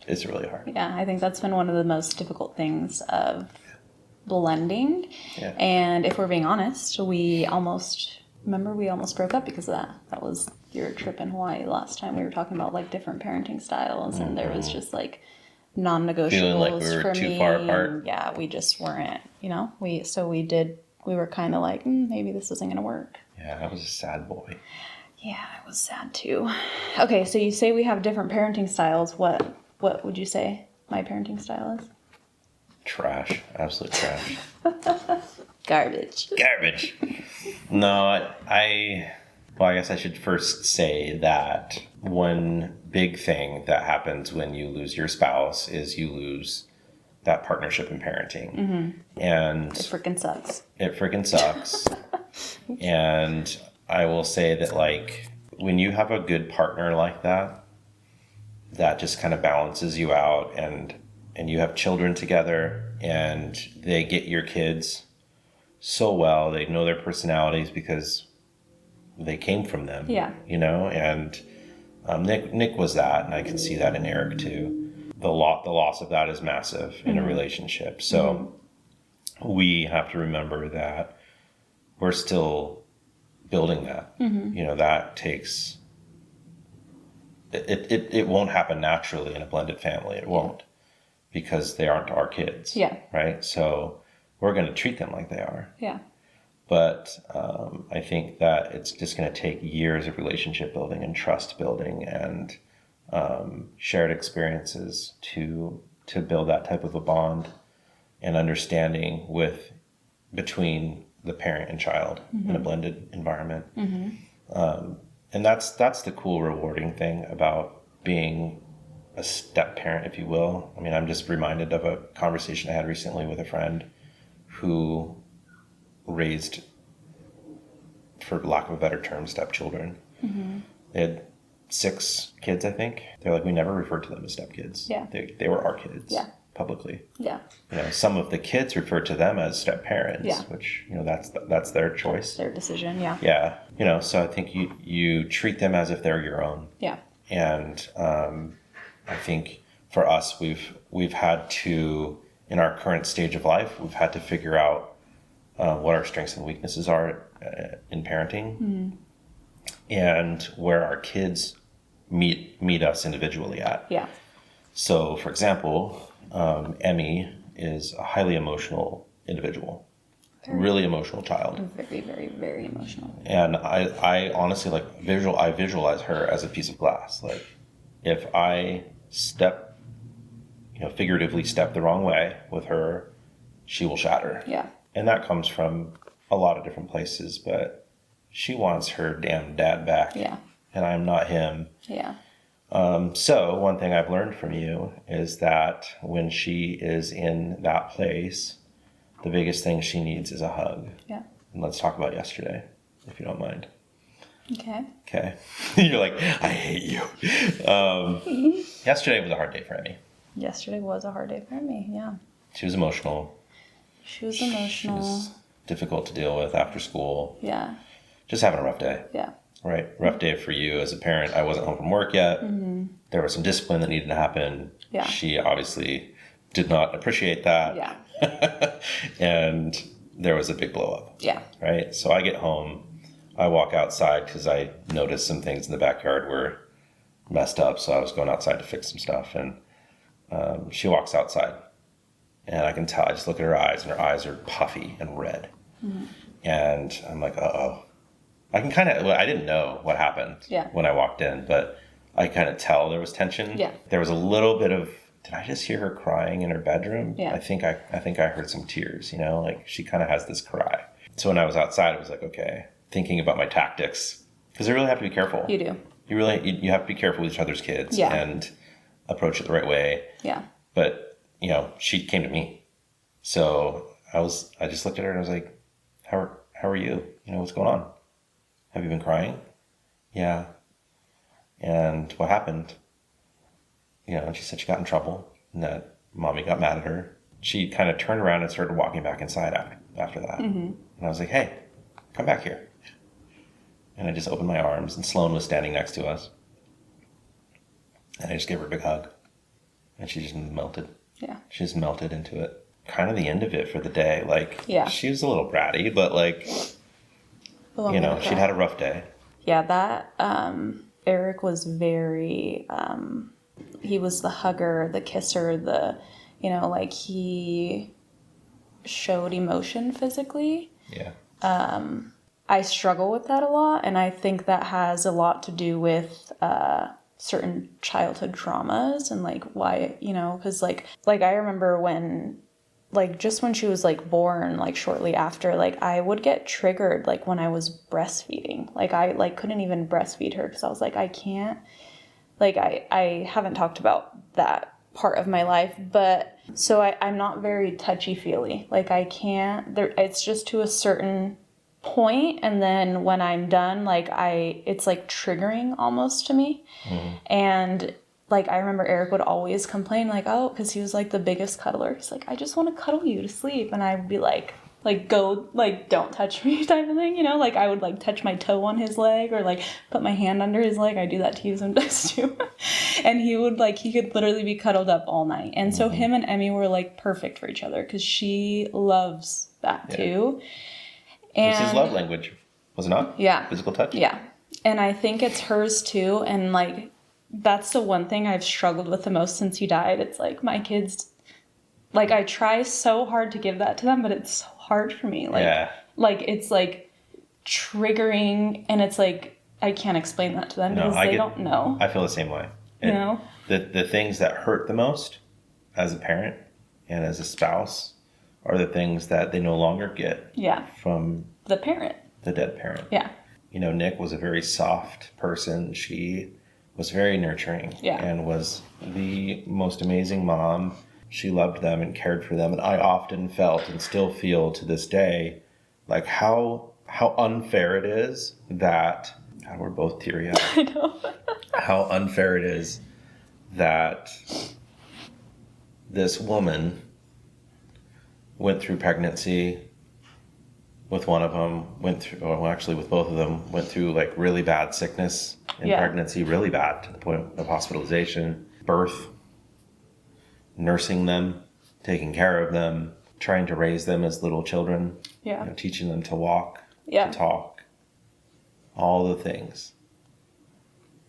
It's really hard. Yeah, I think that's been one of the most difficult things of blending. Yeah. And if we're being honest, we almost broke up because of that. That was your trip in Hawaii last time. We were talking about, like, different parenting styles, and there was just, like, non-negotiables. Feeling like we were too far apart. Yeah, we just weren't, you know. We were kind of like, maybe this isn't going to work. Yeah, I was a sad boy. Yeah, I was sad too. Okay, so you say we have different parenting styles. What would you say my parenting style is? Trash. Absolute trash. Garbage. No, I guess I should first say that one big thing that happens when you lose your spouse is you lose that partnership in parenting. Mm-hmm. And it freaking sucks. And I will say that, like, when you have a good partner like that, that just kind of balances you out, and you have children together, and they get your kids so well. They know their personalities because they came from them. Yeah. You know, and Nick was that, and I can see that in Eric too. The loss of that is massive in a relationship. So we have to remember that we're still building that. You know, that takes it won't happen naturally in a blended family. It won't, because they aren't our kids. Yeah. Right. So we're going to treat them like they are. Yeah. But I think that it's just going to take years of relationship building and trust building and shared experiences to build that type of a bond and understanding between the parent and child in a blended environment. And that's the cool, rewarding thing about being a step parent, if you will. I mean, I'm just reminded of a conversation I had recently with a friend who raised, for lack of a better term, stepchildren. They had 6 kids, I think. They're like, we never referred to them as stepkids. Yeah. They were our kids. Yeah. Publicly. Yeah. You know, some of the kids refer to them as step parents, Yeah. which, you know, that's their choice. Their decision. Yeah. Yeah. You know, so I think you treat them as if they're your own. Yeah. And I think for us, we've had to, in our current stage of life, we've had to figure out what our strengths and weaknesses are in parenting, and where our kids meet us individually at. Yeah. So, for example, Emmy is a highly emotional individual, really emotional child. Very, very, very emotional. And I honestly I visualize her as a piece of glass. Like, if I figuratively step the wrong way with her, she will shatter. Yeah. And that comes from a lot of different places, but she wants her damn dad back. Yeah. And I'm not him. Yeah. So one thing I've learned from you is that when she is in that place, the biggest thing she needs is a hug. Yeah. And let's talk about yesterday, if you don't mind. Okay. Okay. You're like, I hate you. Yesterday was a hard day for Emmy. Yesterday was a hard day for me. Yeah. She was emotional. She was emotional. She was difficult to deal with after school. Yeah. Just having a rough day. Yeah. Right. Rough day for you as a parent. I wasn't home from work yet. There was some discipline that needed to happen. Yeah. She obviously did not appreciate that. Yeah. And there was a big blow up. Yeah. Right. So I get home. I walk outside because I noticed some things in the backyard were messed up. So I was going outside to fix some stuff. And she walks outside. And I can tell, I just look at her eyes, and her eyes are puffy and red. And I'm like, uh-oh. I can kind of, I didn't know what happened when I walked in, but I kind of tell there was tension. Yeah. There was a little bit of, did I just hear her crying in her bedroom? Yeah. I think I heard some tears, you know, like she kind of has this cry. So when I was outside, it was like, okay, thinking about my tactics, because I really have to be careful. You do. You have to be careful with each other's kids and approach it the right way. Yeah. But, you know, she came to me. So I just looked at her and I was like, how are you? You know, what's going on? Have you been crying? Yeah. And what happened? You know, and she said she got in trouble and that mommy got mad at her. She kind of turned around and started walking back inside after that. And I was like, hey, come back here. And I just opened my arms, and Sloan was standing next to us. And I just gave her a big hug. And she just melted. Yeah. She just melted into it. Kind of the end of it for the day. Like, she was a little bratty, but like, you know, she'd had a rough day. Yeah, that, Eric was very, he was the hugger, the kisser, you know, like he showed emotion physically. Yeah. I struggle with that a lot, and I think that has a lot to do with, certain childhood traumas and like why, you know, because like I remember when, like, just when she was like born, like shortly after, like I would get triggered like when I was breastfeeding. Like I like couldn't even breastfeed her because I was like, I can't, like I haven't talked about that part of my life, but so I'm not very touchy-feely. Like I can't, it's just to a certain point, and then when I'm done, like it's like triggering almost to me. And like, I remember Eric would always complain, like, oh, because he was, like, the biggest cuddler. He's like, I just want to cuddle you to sleep. And I would be like, go, like, don't touch me type of thing, you know? Like, I would, like, touch my toe on his leg or, like, put my hand under his leg. I do that to you sometimes, too. And he would, like, he could literally be cuddled up all night. And so him and Emmy were, like, perfect for each other because she loves that, too. And it's his love language, was it not? Yeah. Physical touch? Yeah. And I think it's hers, too. And, like, that's the one thing I've struggled with the most since he died. It's like my kids, like, I try so hard to give that to them, but it's so hard for me. Like, like it's like triggering, and it's like I can't explain that to them because they don't know. I feel the same way. You know, the things that hurt the most as a parent and as a spouse are the things that they no longer get. From the parent, the dead parent. Yeah. You know, Nick was a very soft person. She was very nurturing and was the most amazing mom. She loved them and cared for them. And I often felt and still feel to this day, like how unfair it is that, God, we're both teary-eyed. I know. How unfair it is that this woman went through pregnancy with one of them, with both of them, went through like really bad sickness in pregnancy, really bad to the point of hospitalization, birth, nursing them, taking care of them, trying to raise them as little children, you know, teaching them to walk, to talk, all the things.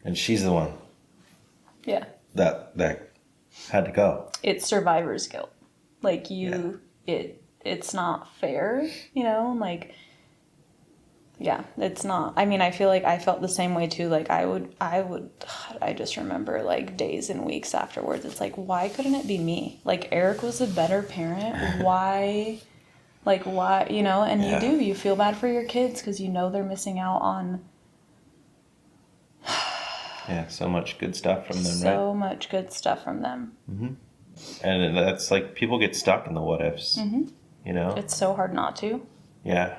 And she's the one that had to go. It's survivor's guilt. Like it's not fair, you know, like, it's not. I mean, I feel like I felt the same way too. Like I just remember like days and weeks afterwards. It's like, why couldn't it be me? Like Eric was a better parent. Why, you know, and you feel bad for your kids because you know they're missing out on so much good stuff from them, right? So much good stuff from them. Mm-hmm. And that's like, people get stuck in the what ifs, you know? It's so hard not to. Yeah,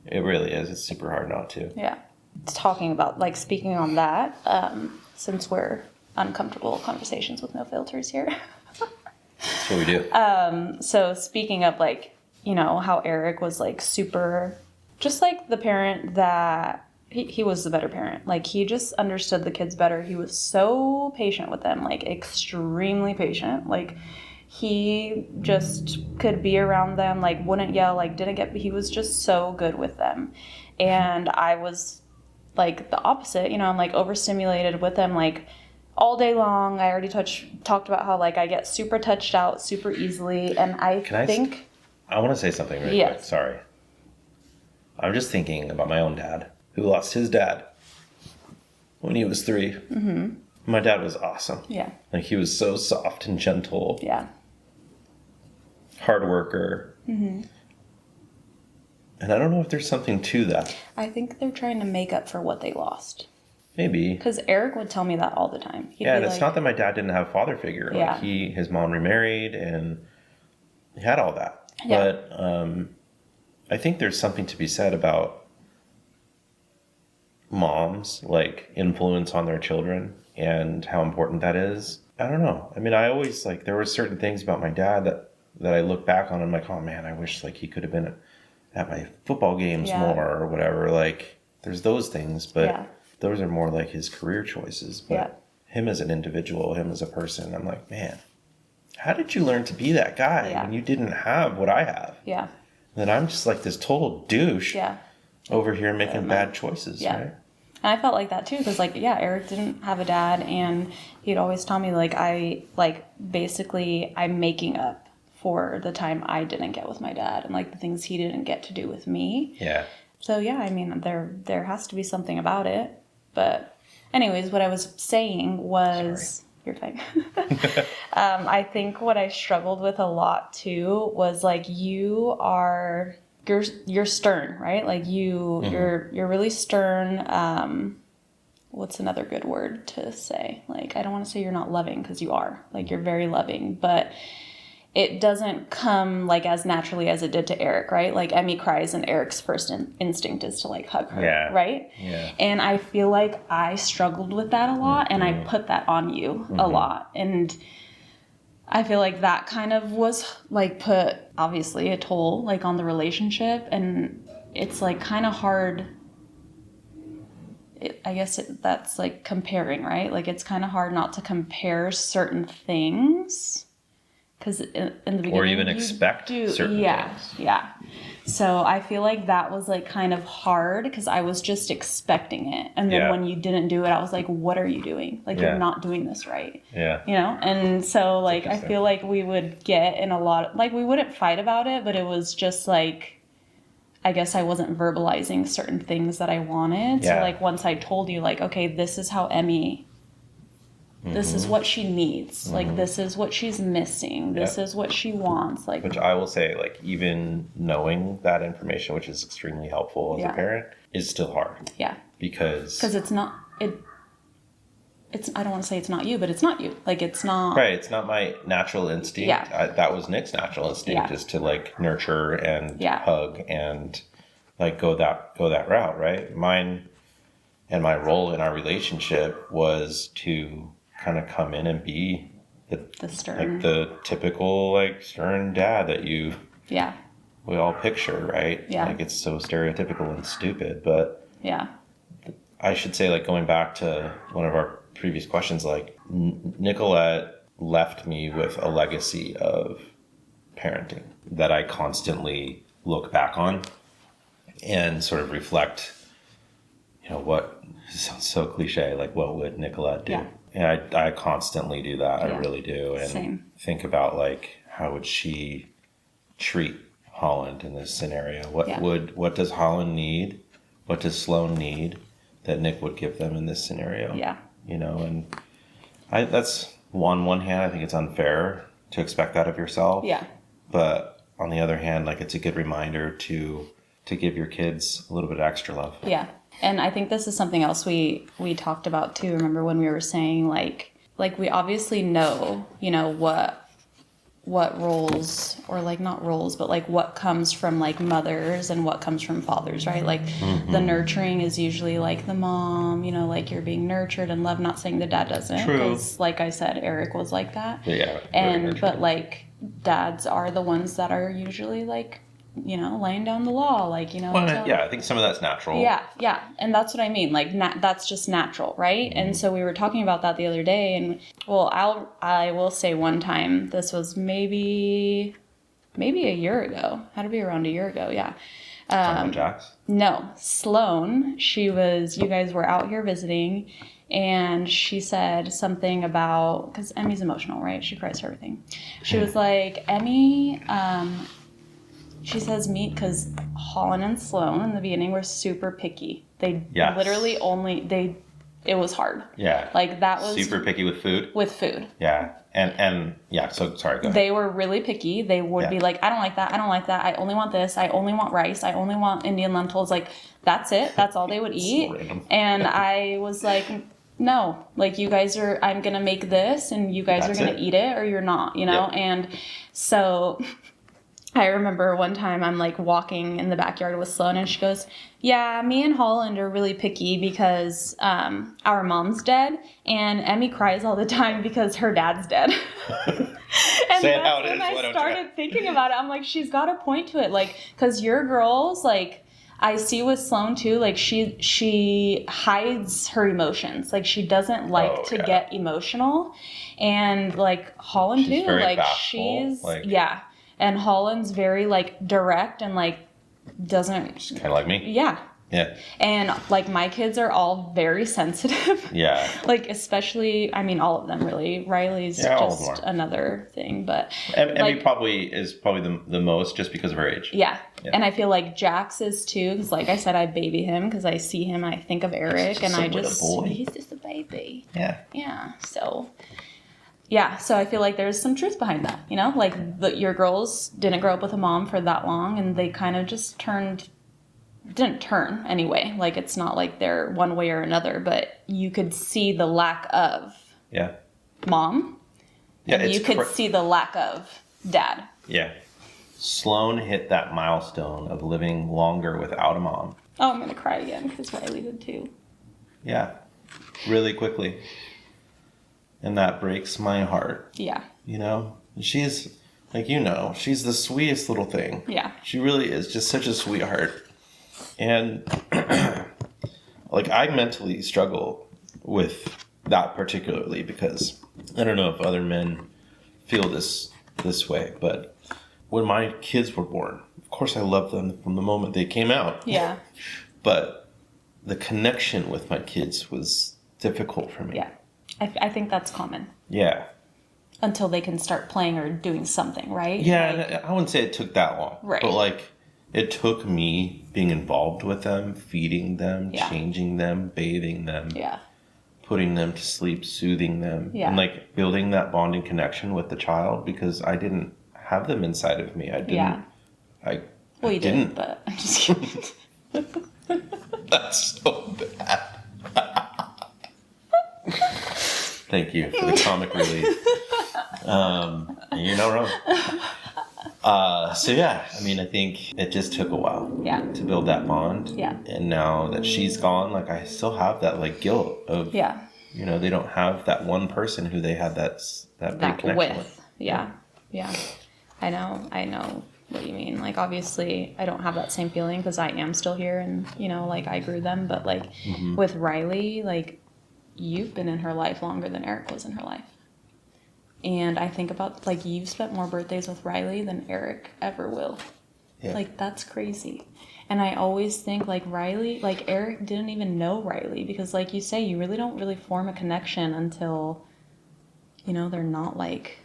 it really is. It's super hard not to. Yeah. It's talking about, like, speaking on that, since we're uncomfortable conversations with no filters here. That's what we do. So speaking of, like, you know, how Eric was, like, super, just like the parent that, he was the better parent. Like, he just understood the kids better. He was so patient with them, like, extremely patient. Like, he just could be around them, like, wouldn't yell, like, he was just so good with them. And I was, like, the opposite, you know, I'm, like, overstimulated with them, like, all day long. I already talked about how, like, I get super touched out super easily. And I want to say something really quick. Sorry. I'm just thinking about my own dad, who lost his dad when he was 3. Mm-hmm. My dad was awesome. Yeah. Like, he was so soft and gentle. Yeah. Hard worker. Mm-hmm. And I don't know if there's something to that. I think they're trying to make up for what they lost. Maybe. Because Eric would tell me that all the time. And it's not that my dad didn't have a father figure. Yeah. Like, his mom remarried and he had all that. Yeah. But I think there's something to be said about moms, like, influence on their children and how important that is. I don't know. I mean, I always, like, there were certain things about my dad that I look back on and I'm like, oh man, I wish, like, he could have been at my football games more or whatever. Like, there's those things, but those are more like his career choices. But him as an individual, him as a person, I'm like, man, how did you learn to be that guy when you didn't have what I have? Yeah. And then I'm just like this total douche over here making bad choices, right? And I felt like that too, because, like, Eric didn't have a dad, and he'd always tell me, like, basically I'm making up for the time I didn't get with my dad and, like, the things he didn't get to do with me. Yeah. So, I mean, there has to be something about it. But anyways, what I was saying was... Sorry. You're fine. I think what I struggled with a lot too was, like, you're stern, right? Like, you're really stern. What's another good word to say? Like, I don't want to say you're not loving, because you are. Like, you're very loving, but it doesn't come like as naturally as it did to Eric, right? Like Emmy cries and Eric's first instinct is to like hug her, right? Yeah. And I feel like I struggled with that a lot, and I put that on you a lot. And I feel like that kind of was like put obviously a toll like on the relationship, and it's like kind of hard. I guess that's like comparing, right? Like it's kind of hard not to compare certain things. Because in the beginning, or even expect certain things. Yeah. So I feel like that was like kind of hard because I was just expecting it. And then when you didn't do it, I was like, what are you doing? Like, you're not doing this right. Yeah. You know? And so like, I feel like we would get in a lot of, like, we wouldn't fight about it, but it was just like, I guess I wasn't verbalizing certain things that I wanted. So like, once I told you like, okay, this is how Emmy, this is what she needs. Like, this is what she's missing. This is what she wants. Like, which I will say, like, even knowing that information, which is extremely helpful as a parent, is still hard. Yeah. Because it's not, it's, I don't want to say it's not you, but it's not you. Like, it's not. Right. It's not my natural instinct. Yeah. That was Nick's natural instinct, is to, like, nurture and hug and, like, go that route, right? Mine and my role in our relationship was to kind of come in and be the stern, like the typical like stern dad that we all picture, right? Yeah. Like it's so stereotypical and stupid, but I should say, like, going back to one of our previous questions, like Nicolette left me with a legacy of parenting that I constantly look back on and sort of reflect, you know, what sounds so cliche, like what would Nicolette do? Yeah. And I constantly do that. I really do. And think about, like, how would she treat Holland in this scenario? What does Holland need? What does Sloan need that Nick would give them in this scenario? Yeah. You know, and that's on one hand, I think it's unfair to expect that of yourself. Yeah. But on the other hand, like, it's a good reminder to give your kids a little bit of extra love. Yeah. And I think this is something else we talked about too. Remember when we were saying like we obviously know, you know, what roles, or like not roles, but like what comes from like mothers and what comes from fathers, right? Like the nurturing is usually like the mom, you know, like you're being nurtured and loved. Not saying the dad doesn't, because like I said, Eric was like that. Yeah. But like dads are the ones that are usually like, you know, laying down the law, like, you know. Well, yeah, I think some of that's natural. Yeah. And that's what I mean. Like, that's just natural, right? And so we were talking about that the other day. And, well, I will say one time, this was maybe a year ago. Had to be around a year ago, yeah. Jax? No, Sloan. You guys were out here visiting. And she said something about, because Emmy's emotional, right? She cries for everything. She was like, Emmy, she says because Holland and Sloan in the beginning were super picky. They literally it was hard. Yeah. Like that was super picky with food. Yeah. And yeah, so sorry, go ahead. They were really picky. They would be like, I don't like that. I don't like that. I only want this. I only want rice. I only want Indian lentils. Like, that's it. That's all they would eat. And I was like, no, like I'm going to make this and you guys are going to eat it or you're not, you know? Yep. And so I remember one time I'm like walking in the backyard with Sloan and she goes, yeah, me and Holland are really picky because our mom's dead and Emmy cries all the time because her dad's dead. And say it how it is. When I started thinking about it, I'm like, she's got a point to it. Like, because your girls, like, I see with Sloan too, like she hides her emotions. Like she doesn't like to get emotional. And like Holland too, like bashful, yeah. And Holland's very like direct and like doesn't. She's kind of like me. Yeah. Yeah. And like my kids are all very sensitive. Yeah. Like especially, I mean, all of them really. Riley's just another thing, but Emmy is probably the most just because of her age. Yeah. And I feel like Jax is too, because like I said, I baby him because I see him and I think of Eric and he's just a baby. Yeah. Yeah. So. Yeah, so I feel like there's some truth behind that, you know? Like, your girls didn't grow up with a mom for that long, and they kind of just didn't turn anyway. Like, it's not like they're one way or another, but you could see the lack of mom. Yeah, and you could see the lack of dad. Yeah. Sloan hit that milestone of living longer without a mom. Oh, I'm going to cry again because Riley did too. Yeah. Really quickly. And that breaks my heart. Yeah. You know? She's, like, you know, she's the sweetest little thing. Yeah. She really is just such a sweetheart. And, like, I mentally struggle with that particularly because I don't know if other men feel this way, but when my kids were born, of course I loved them from the moment they came out. Yeah. But the connection with my kids was difficult for me. Yeah. I think that's common. Yeah. Until they can start playing or doing something, right? Yeah, like, and I wouldn't say it took that long. Right. But, like, it took me being involved with them, feeding them, Yeah. changing them, bathing them, yeah. putting them to sleep, soothing them, Yeah. and, like, building that bonding connection with the child because I didn't have them inside of me. I didn't. Yeah. Well, you didn't, but I'm just kidding. That's so bad. Thank you for the comic relief. You're not wrong. So yeah, I mean, I think it just took a while to build that bond. Yeah. And now that she's gone, like, I still have that, like, guilt of, you know, they don't have that one person who they had that big connection with. Yeah. Yeah. I know what you mean. Like, obviously, I don't have that same feeling because I am still here and, you know, like, I grew them. But, like, with Riley, like, you've been in her life longer than Eric was in her life. And I think about, like, you've spent more birthdays with Riley than Eric ever will. Yeah. Like, that's crazy. And I always think, like, Riley, like, Eric didn't even know Riley because, like you say, you really don't really form a connection until, you know, they're not, like,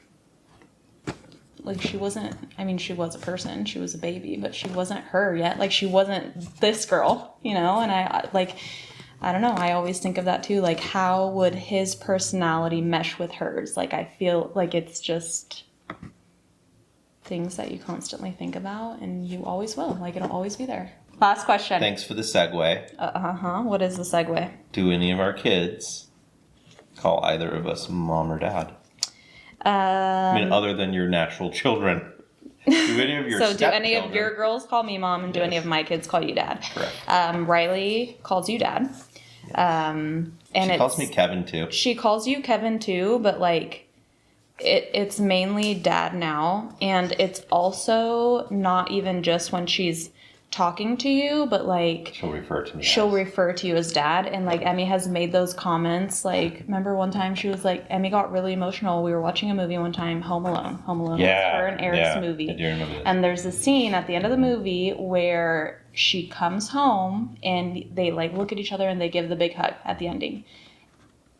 she wasn't, I mean, she was a person, she was a baby, but she wasn't her yet. Like, she wasn't this girl, you know? And I don't know, I always think of that too. Like, how would his personality mesh with hers? Like, I feel like it's just things that you constantly think about, and you always will. Like, it'll always be there. Last question. Thanks for the segue. What is the segue? Do any of our kids call either of us mom or dad? I mean, other than your natural children. Do any of your do any of your girls call me mom, and do any of my kids call you dad? Correct. Riley calls you dad. Yes. And she calls me Kevin too. She calls you Kevin too, but, like, it's mainly dad now. And it's also not even just when she's talking to you, but, like, she'll refer to you as dad. And, like, Emmy has made those comments. Like, remember one time she was like, Emmy got really emotional. We were watching a movie one time, Home Alone was her and Eric's movie. I do remember that. And there's a scene at the end of the movie where she comes home and they, like, look at each other and they give the big hug at the ending.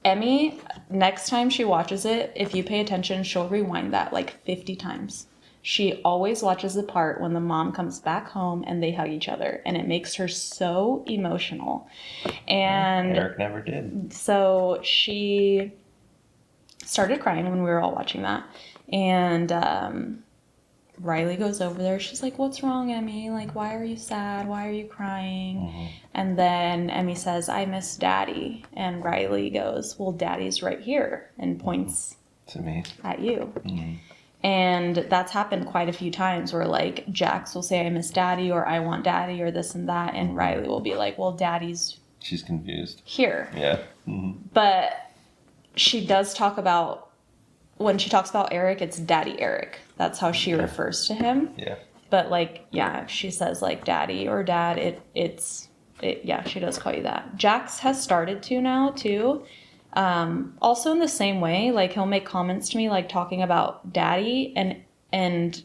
Emmy, next time she watches it, if you pay attention, she'll rewind that like 50 times. She always watches the part when the mom comes back home and they hug each other, and it makes her so emotional. And Eric never did. So she started crying when we were all watching that. And Riley goes over there. She's like, "What's wrong, Emmy? Like, why are you sad? Why are you crying?" Mm-hmm. And then Emmy says, "I miss Daddy." And Riley goes, "Well, Daddy's right here," and points to me at you. Mm-hmm. And that's happened quite a few times where, like, Jax will say, "I miss Daddy," or "I want Daddy," or this and that. And Riley will be like, "Well, Daddy's..." She's confused. "Here." Yeah. Mm-hmm. But she does talk about, when she talks about Eric, it's Daddy Eric. That's how she refers to him. Yeah. But, like, yeah, if she says, like, Daddy or Dad, yeah, she does call you that. Jax has started to now, too. Also in the same way, like, he'll make comments to me, like, talking about Daddy, and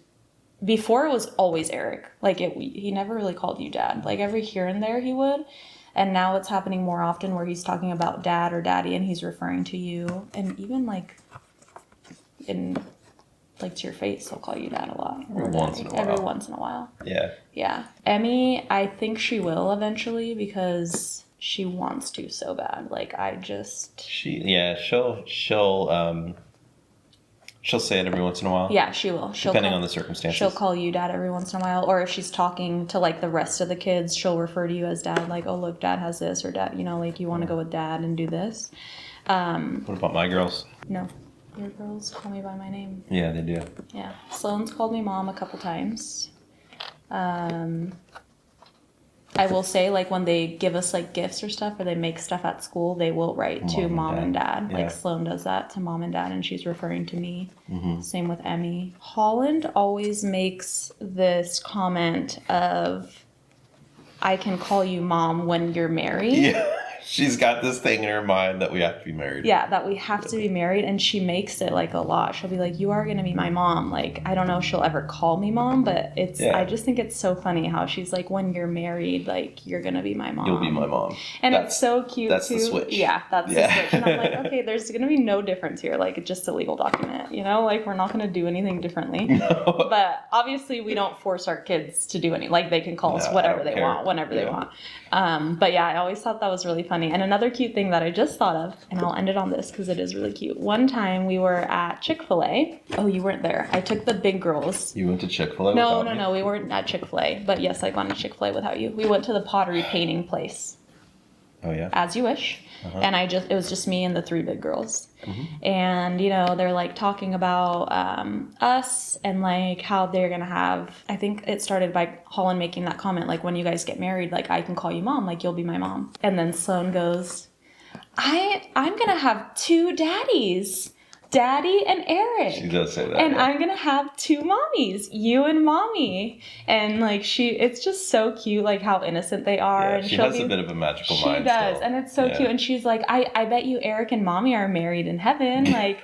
before it was always Eric. Like, he never really called you Dad. Like, every here and there he would. And now it's happening more often where he's talking about Dad or Daddy and he's referring to you. And even, like, to your face, he'll call you Dad a lot. Every once in a while. Yeah. Yeah. Emmy, I think she will eventually because she wants to so bad. Like, she'll say it every once in a while. Yeah, she will. Depending on the circumstances. She'll call you Dad every once in a while. Or if she's talking to, like, the rest of the kids, she'll refer to you as Dad. Like, "Oh, look, Dad has this," or "Dad, you know, like, you want to go with Dad and do this." What about my girls? No. Your girls call me by my name. Yeah, they do. Yeah. Sloane's called me mom a couple times. I will say, like, when they give us, like, gifts or stuff, or they make stuff at school, they will write to mom and dad. Yeah. Like, Sloane does that to mom and dad, and she's referring to me. Mm-hmm. Same with Emmy. Holland always makes this comment of, I can call you mom when you're married. Yeah. She's got this thing in her mind that we have to be married. Yeah, that we have to be married, and she makes it, like, a lot. She'll be like, you are going to be my mom. Like, I don't know if she'll ever call me mom, but I just think it's so funny how she's like, when you're married, like, you're going to be my mom. You'll be my mom. And it's so cute, that's too. The switch. Yeah, that's the switch. And I'm like, okay, there's going to be no difference here. Like, it's just a legal document, you know? Like, we're not going to do anything differently. No. But obviously, we don't force our kids to do anything. Like, they can call us whatever they want, whenever they want. But yeah, I always thought that was really funny. And another cute thing that I just thought of, and I'll end it on this because it is really cute. One time we were at Chick-fil-A. Oh, you weren't there. I took the big girls. You went to Chick-fil-A? No, we weren't at Chick-fil-A. But yes, I've gone to Chick-fil-A without you. We went to the pottery painting place. Oh, yeah? As you wish. Uh-huh. And it was just me and the 3 big girls. Mm-hmm. And, you know, they're like talking about us and like how they're going to have, I think it started by Holland making that comment, like, when you guys get married, like, I can call you mom, like, you'll be my mom. And then Sloane goes, I'm going to have 2 daddies. Daddy and Eric. She does say that. And I'm going to have 2 mommies, you and mommy. And like it's just so cute, like how innocent they are. Yeah, and she has a bit of a magical mind. She does. Still. And it's so cute. And she's like, I bet you Eric and mommy are married in heaven. Like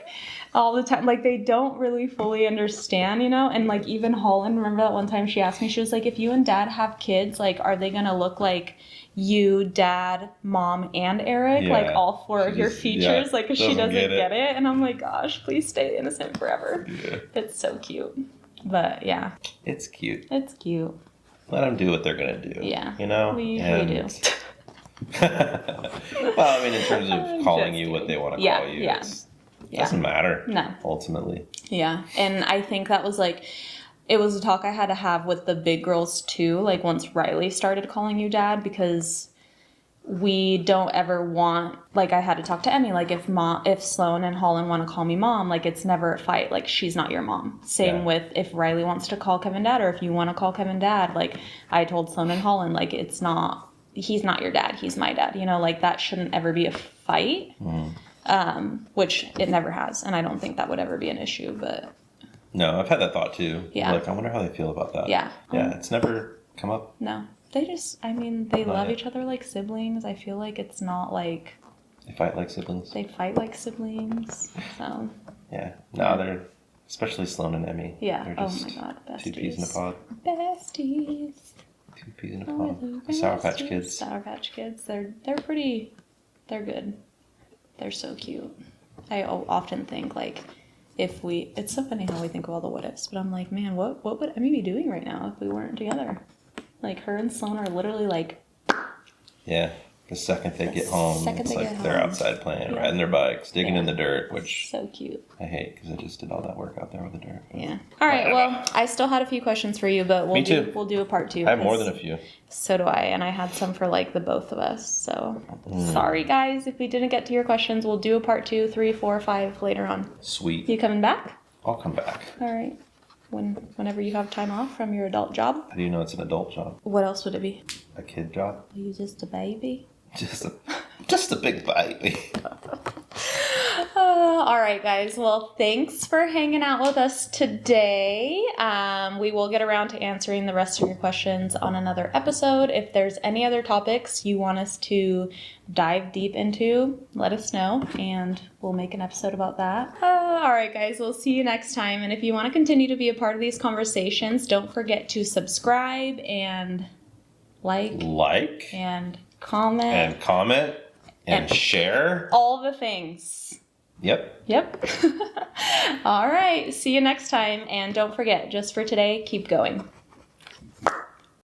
all the time. Like they don't really fully understand, you know? And like even Holland, remember that one time she asked me, she was like, if you and dad have kids, like, are they going to look like you, dad, mom, and Eric, like all 4 of your features, like, because she doesn't get it. And I'm like, gosh, please stay innocent forever. Yeah. It's so cute. But yeah. It's cute. It's cute. Let them do what they're going to do. Yeah. You know? We usually do. Well, I mean, in terms of calling you what they want to call you, it doesn't matter. No. Ultimately. Yeah. And I think that was like, it was a talk I had to have with the big girls too, like once Riley started calling you dad, because we don't ever want, like I had to talk to Emmy, like if Sloane and Holland want to call me mom, like it's never a fight, like she's not your mom. Same with if Riley wants to call Kevin dad, or if you want to call Kevin dad, like I told Sloane and Holland, like he's not your dad, he's my dad, you know, like that shouldn't ever be a fight, which it never has, and I don't think that would ever be an issue, but... No, I've had that thought too. Yeah. Like, I wonder how they feel about that. Yeah. Yeah, it's never come up. No. They just, I mean, they love each other like siblings. I feel like it's not like... They fight like siblings. They fight like siblings, so... Yeah. No, they're... Especially Sloane and Emmy. Yeah. They're just oh my god, besties. 2 peas in a pod. Besties. 2 peas in a pod. The Sour Patch Kids. Sour Patch Kids. They're pretty... They're good. They're so cute. I often think, like... it's so funny how we think of all the what ifs, but I'm like, man, what would Emmy be doing right now if we weren't together? Like, her and Sloane are literally like... Yeah, the second they get home, it's like they're outside playing, riding their bikes, digging in the dirt, which... So cute. I hate, because I just did all that work out there with the dirt. Yeah. All right, well, I still had a few questions for you, but we'll do a part 2. I have more than a few. So do I, and I had some for, like, the both of us, so... Sorry, guys, if we didn't get to your questions. We'll do a part 2, 3, 4, 5 later on. Sweet. You coming back? I'll come back. All right. Whenever you have time off from your adult job. How do you know it's an adult job? What else would it be? A kid job? Are you just a baby? Just a big baby. All right, guys. Well, thanks for hanging out with us today. We will get around to answering the rest of your questions on another episode. If there's any other topics you want us to dive deep into, let us know, and we'll make an episode about that. All right, guys. We'll see you next time. And if you want to continue to be a part of these conversations, don't forget to subscribe and like and comment and share all the things. Yep. All right. See you next time. And don't forget, just for today, keep going.